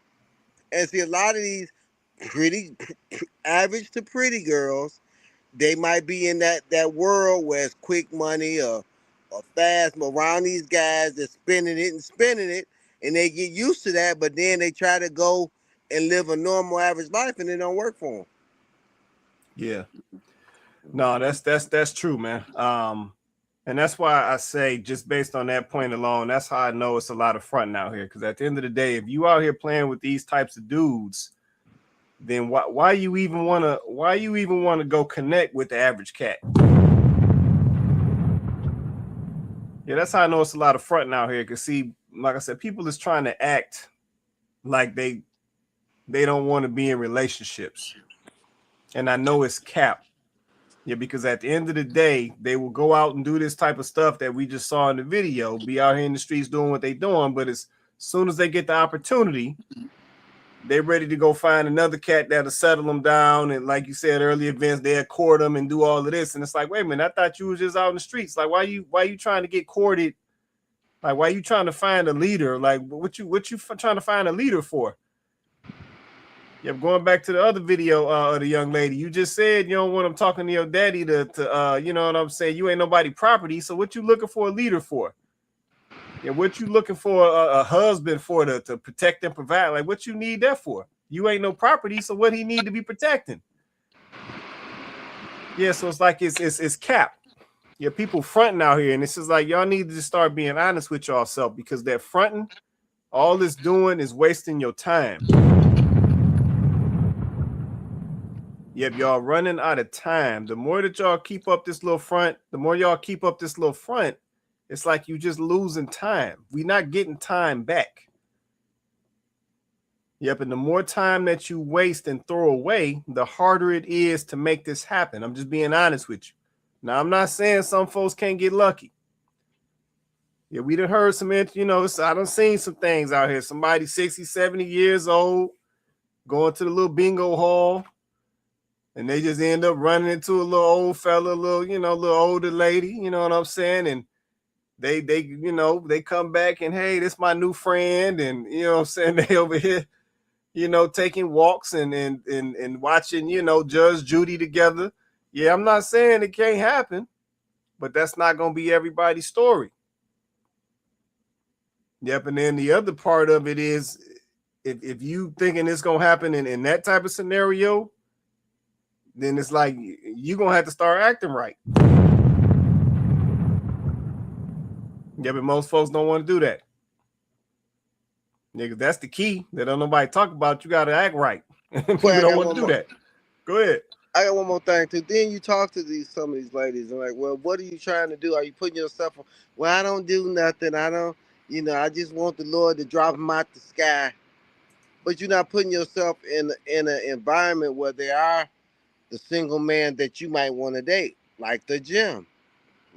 A: And see, a lot of these pretty average to pretty girls, they might be in that world where it's quick money or fast, but around these guys that's spending it, and they get used to that, but then they try to go and live a normal average life, and it don't work for them.
B: Yeah. No, that's true, man. And that's why I say, just based on that point alone, that's how I know it's a lot of fronting out here. Because at the end of the day, if you out here playing with these types of dudes, then why you even want to go connect with the average cat? Yeah, that's how I know it's a lot of fronting out here. Because see, like I said, people is trying to act like they don't want to be in relationships, and I know it's cap. Yeah, because at the end of the day, they will go out and do this type of stuff that we just saw in the video, be out here in the streets doing what they doing, but it's soon as they get the opportunity, they're ready to go find another cat that'll settle them down. And like you said earlier, Vince, they'll court them and do all of this. And it's like, wait a minute, I thought you was just out in the streets. Like, why you trying to get courted? Like, why you trying to find a leader? Like, what you trying to find a leader for? Yep, going back to the other video of the young lady, you just said you don't want them talking to your daddy to you know what I'm saying? You ain't nobody property. So what you looking for a leader for? Yeah, what you looking for a husband for to protect and provide? Like, what you need that for? You ain't no property, so what he need to be protecting? Yeah, so it's like it's cap. Yeah, people fronting out here, and it's just like y'all need to just start being honest with yourself, because that fronting, all it's doing is wasting your time. Yep, y'all running out of time. The more that y'all keep up this little front, it's like you just losing time. We're not getting time back. Yep, and the more time that you waste and throw away, the harder it is to make this happen. I'm just being honest with you. Now, I'm not saying some folks can't get lucky. Yeah, we done heard some, I done seen some things out here. Somebody 60, 70 years old going to the little bingo hall, and they just end up running into a little old fella, little older lady, you know what I'm saying? And they come back and, hey, this my new friend, and you know what I'm saying, they over here, taking walks and watching, Judge Judy together. Yeah, I'm not saying it can't happen, but that's not gonna be everybody's story. Yep, and then the other part of it is, if you thinking it's gonna happen in that type of scenario, then it's like you're gonna have to start acting right. Yeah, but most folks don't want to do that. Nigga, that's the key that don't nobody talk about. You gotta act right. People don't want to do that. Go ahead.
A: I got one more thing too. Then you talk to some of these ladies and like, well, what are you trying to do? Are you putting yourself on? Well, I don't do nothing. I don't, I just want the Lord to drop them out the sky. But you're not putting yourself in an environment where there are the single man that you might want to date, like the gym,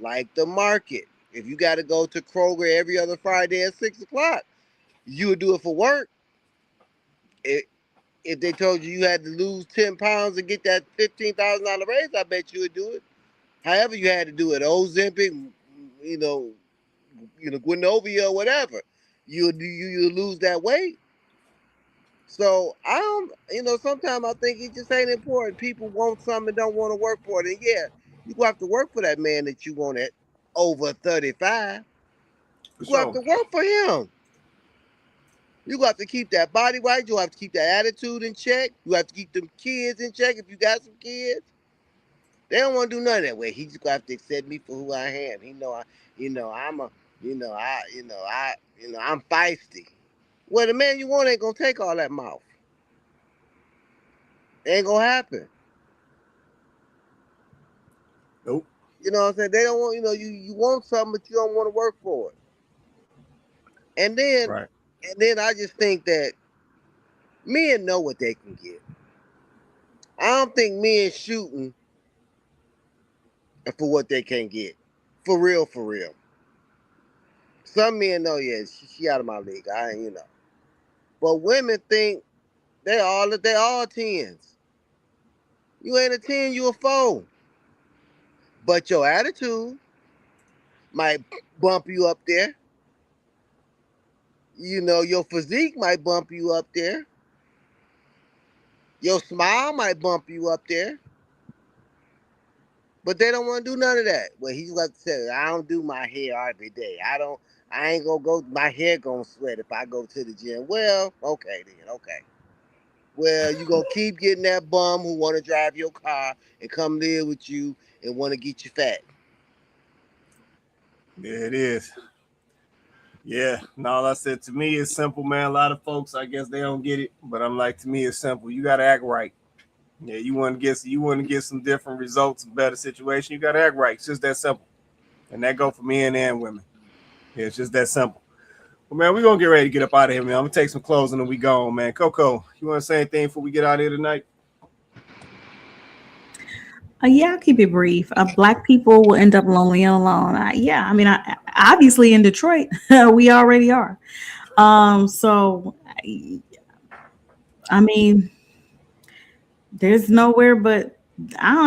A: like the market. If you got to go to Kroger every other Friday at 6:00, you would do it for work. If they told you had to lose 10 pounds to get that $15,000 raise, I bet you would do it. However you had to do it, Ozempic, Guinovia or whatever, you lose that weight. So sometimes I think it just ain't important. People want something and don't want to work for it. And yeah, you go have to work for that man that you want at over 35. You go have to work for him. You have to keep that body right. You have to keep that attitude in check. You have to keep them kids in check if you got some kids. They don't want to do none of that. Way he's gonna have to accept me for who I am. I'm feisty. Well, the man you want ain't gonna take all that mouth. It ain't gonna happen.
B: Nope.
A: You know what I'm saying? They don't want, you want something, but you don't want to work for it. And then I just think that men know what they can get. I don't think men shooting for what they can get. For real, for real. Some men know, yeah, she out of my league. But women think they all 10s. You ain't a 10, you a 4. But your attitude might bump you up there. Your physique might bump you up there. Your smile might bump you up there. But they don't want to do none of that. Well, he's like to say, I don't do my hair every day. I ain't gonna go, my hair gonna sweat if I go to the gym. Well, okay then, okay. Well, you gonna keep getting that bum who wanna drive your car and come live with you and wanna get you fat.
B: There it is. Yeah, and all I said, to me, it's simple, man. A lot of folks, I guess they don't get it, but I'm like, to me, it's simple. You gotta act right. Yeah, you want to get some different results, a better situation. You gotta act right. It's just that simple, and that go for men and women. Yeah, it's just that simple. Well, man, we're gonna get ready to get up out of here, man. I'm gonna take some clothes and we gone, man. Coco, you want to say anything before we get out of here tonight?
C: Yeah, I'll keep it brief. Black people will end up lonely and alone. Obviously in Detroit, we already are. So I mean, there's nowhere but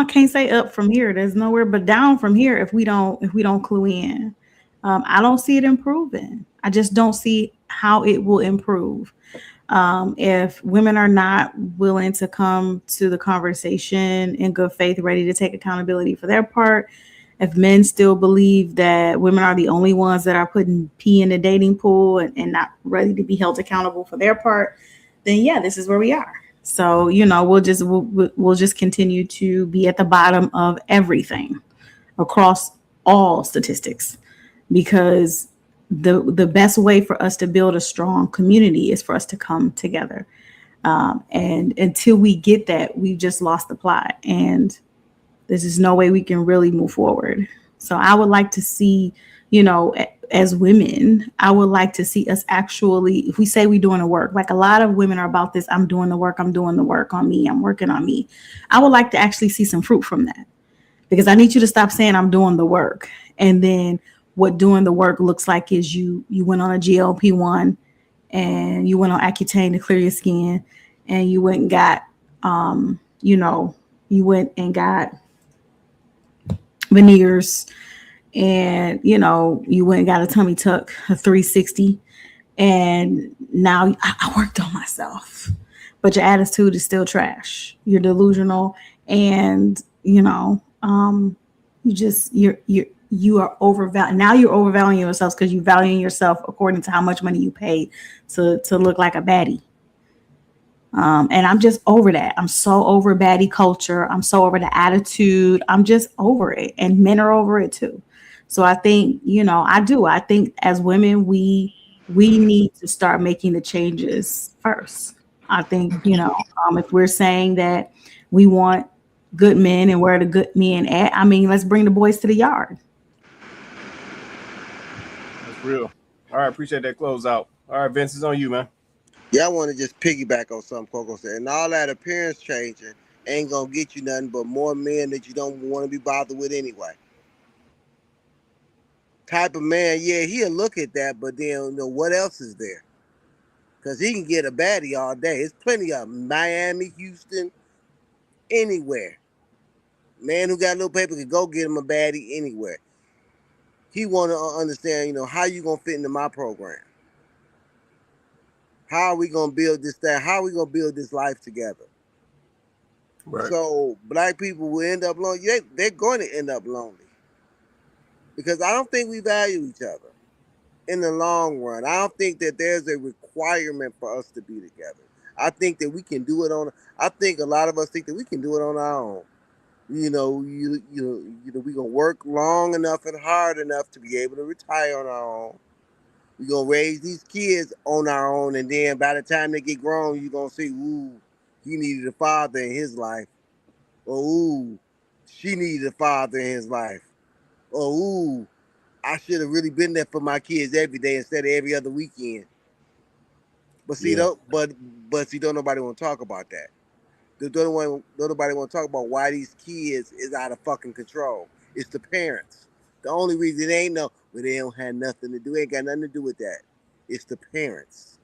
C: can't say up from here. There's nowhere but down from here if we don't clue in. I don't see it improving. I just don't see how it will improve. If women are not willing to come to the conversation in good faith, ready to take accountability for their part, if men still believe that women are the only ones that are putting pee in the dating pool and not ready to be held accountable for their part, then yeah, this is where we are. So we'll just continue to be at the bottom of everything across all statistics, because the best way for us to build a strong community is for us to come together. And until we get that, we've just lost the plot, and there's just no way we can really move forward. So I would like to see, as women, I would like to see us actually, if we say we're doing the work, like a lot of women are about this, I'm doing the work on me, I'm working on me. I would like to actually see some fruit from that, because I need you to stop saying I'm doing the work. And then what doing the work looks like is you went on a GLP-1 and you went on Accutane to clear your skin, and you went and got, you went and got veneers, and you went and got a tummy tuck, a 360, and now I worked on myself, but your attitude is still trash. You're delusional, and you are overvaluing. Now you're overvaluing yourself because you're valuing yourself according to how much money you paid to look like a baddie. And I'm just over that. I'm so over baddie culture. I'm so over the attitude. I'm just over it. And men are over it too. So I think, I think as women, we need to start making the changes first. I think, if we're saying that we want good men and where are the good men at, I mean, let's bring the boys to the yard.
B: That's real. All right, appreciate that closeout. All right, Vince, it's on you, man.
A: Yeah, I want to just piggyback on something Coco said. And all that appearance changing ain't going to get you nothing but more men that you don't want to be bothered with anyway. Type of man, yeah, he'll look at that, but then what else is there? Because he can get a baddie all day. There's plenty of them. Miami, Houston, anywhere. Man who got a little paper could go get him a baddie anywhere. He want to understand, how you going to fit into my program? How are we going to build this thing? How are we going to build this life together? Right. So black people will end up lonely. They're going to end up lonely. Because I don't think we value each other in the long run. I don't think that there's a requirement for us to be together. I think that we can do it I think a lot of us think that we can do it on our own. We're gonna work long enough and hard enough to be able to retire on our own. We're gonna raise these kids on our own, and then by the time they get grown, you're gonna see, ooh, he needed a father in his life. Or ooh, she needed a father in his life. Or ooh, I should have really been there for my kids every day instead of every other weekend. But see, don't nobody want to talk about that. Don't nobody want to talk about why these kids is out of fucking control. It's the parents. The only reason they ain't they don't have nothing to do. Ain't got nothing to do with that. It's the parents.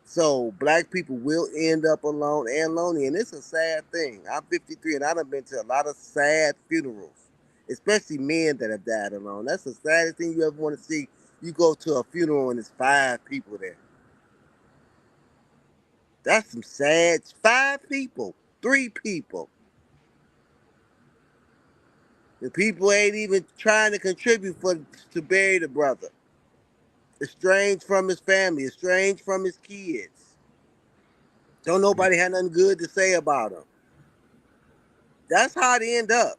A: So black people will end up alone and lonely, and it's a sad thing. I'm 53, and I've been to a lot of sad funerals, especially men that have died alone. That's the saddest thing you ever want to see. You go to a funeral and there's 5 people there. That's some sad. 5 people, 3 people. The people ain't even trying to contribute to bury the brother. Estranged from his family, estranged from his kids. Don't nobody have nothing good to say about him. That's how they end up.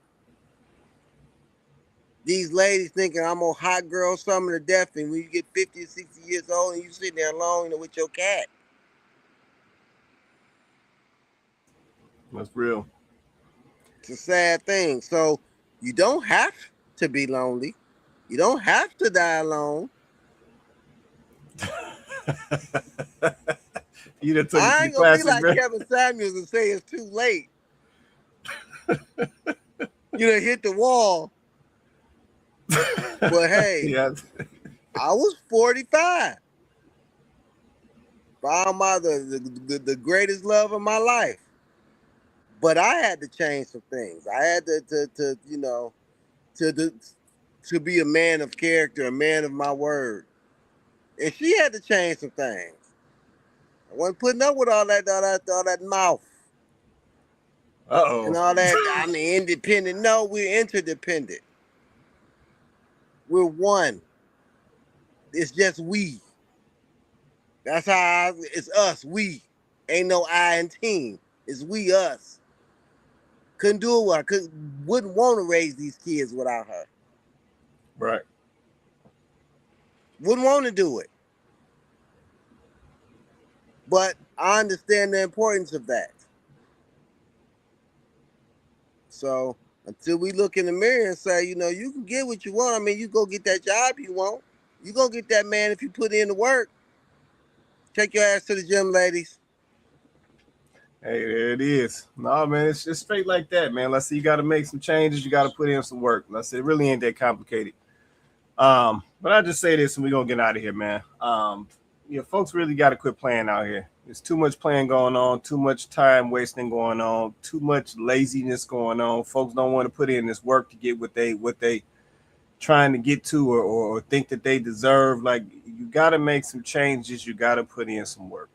A: These ladies thinking I'm a hot girl summer to death, and when you get 50 or 60 years old and you sitting there alone with your cat.
B: That's real.
A: It's a sad thing. So you don't have to be lonely. You don't have to die alone.
B: You done took
A: I ain't gonna be like Kevin Samuels and say it's too late. You done hit the wall. But hey, I was 45. Found the greatest love of my life. But I had to change some things. I had to you know, to be a man of character, a man of my word. And she had to change some things. I wasn't putting up with all that mouth.
B: Uh-oh.
A: And all that, I mean, independent. No, we're interdependent. We're one. It's just we. That's how it's us, we. Ain't no I in team. It's we, us. Couldn't do it with her. Wouldn't want to raise these kids without her.
B: Right.
A: Wouldn't want to do it. But I understand the importance of that. So until we look in the mirror and say, you know, you can get what you want. I mean, you go get that job you want. You go get that man if you put in the work. Take your ass to the gym, ladies.
B: Hey, there it is. No, man, it's just straight like that, man. Let's say you got to make some changes. You got to put in some work. Let's say it really ain't that complicated. But I just say this and we're going to get out of here, man. Yeah, folks really got to quit playing out here. There's too much playing going on, too much time wasting going on, too much laziness going on. Folks don't want to put in this work to get what they trying to get to or think that they deserve. Like, you got to make some changes. You got to put in some work.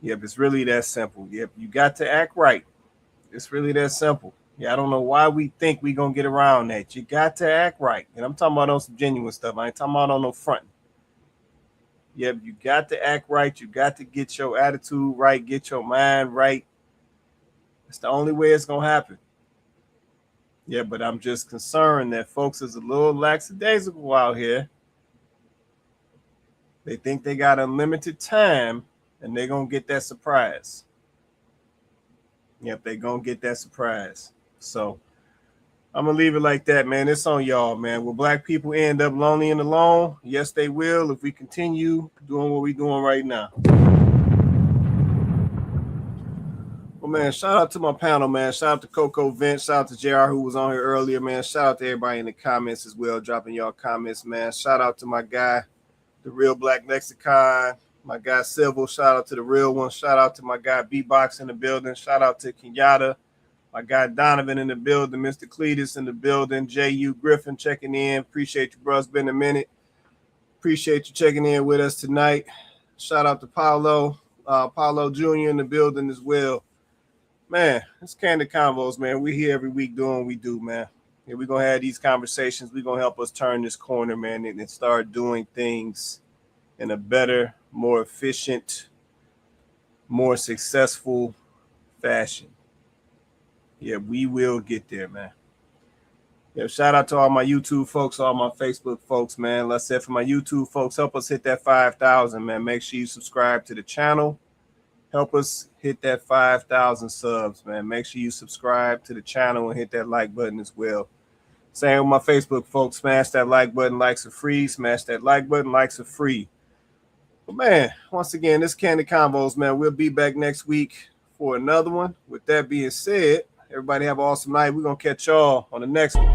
B: Yep, it's really that simple. Yep, you got to act right. It's really that simple. Yeah, I don't know why we think we're going to get around that. You got to act right. And I'm talking about on some genuine stuff. I ain't talking about on no fronting. Yep, you got to act right. You got to get your attitude right, get your mind right. It's the only way it's going to happen. Yeah, but I'm just concerned that folks is a little lackadaisical out here. They think they got unlimited time and they're going to get that surprise. Yep, they're going to get that surprise. So I'm going to leave it like that, man. It's on y'all, man. Will black people end up lonely and alone? Yes, they will if we continue doing what we're doing right now. Well, man, shout out to my panel, man. Shout out to Coco Vince. Shout out to JR who was on here earlier, man. Shout out to everybody in the comments as well, dropping y'all comments, man. Shout out to my guy, the Real Black Lexicon. My guy Civil. Shout out to the real one. Shout out to my guy B-Box in the building. Shout out to Kenyatta. My guy Donovan in the building, Mr. Cletus in the building, J.U. Griffin checking in. Appreciate you, bro. It's been a minute. Appreciate you checking in with us tonight. Shout out to Paulo Jr. in the building as well. Man, it's Kandid Konvos, man. We here every week doing what we do, man. Yeah, we're going to have these conversations. We're going to help us turn this corner, man, and start doing things in a better, more efficient, more successful fashion. Yeah, we will get there, man. Yeah, shout out to all my YouTube folks, all my Facebook folks, man. Let's say for my YouTube folks, help us hit that 5,000, man. Make sure you subscribe to the channel. Help us hit that 5,000 subs, man. Make sure you subscribe to the channel and hit that like button as well. Same with my Facebook folks. Smash that like button. Likes are free. Smash that like button. Likes are free. But, man, once again, this Kandid Konvos, man. We'll be back next week for another one. With that being said, everybody have an awesome night. We're going to catch y'all on the next one.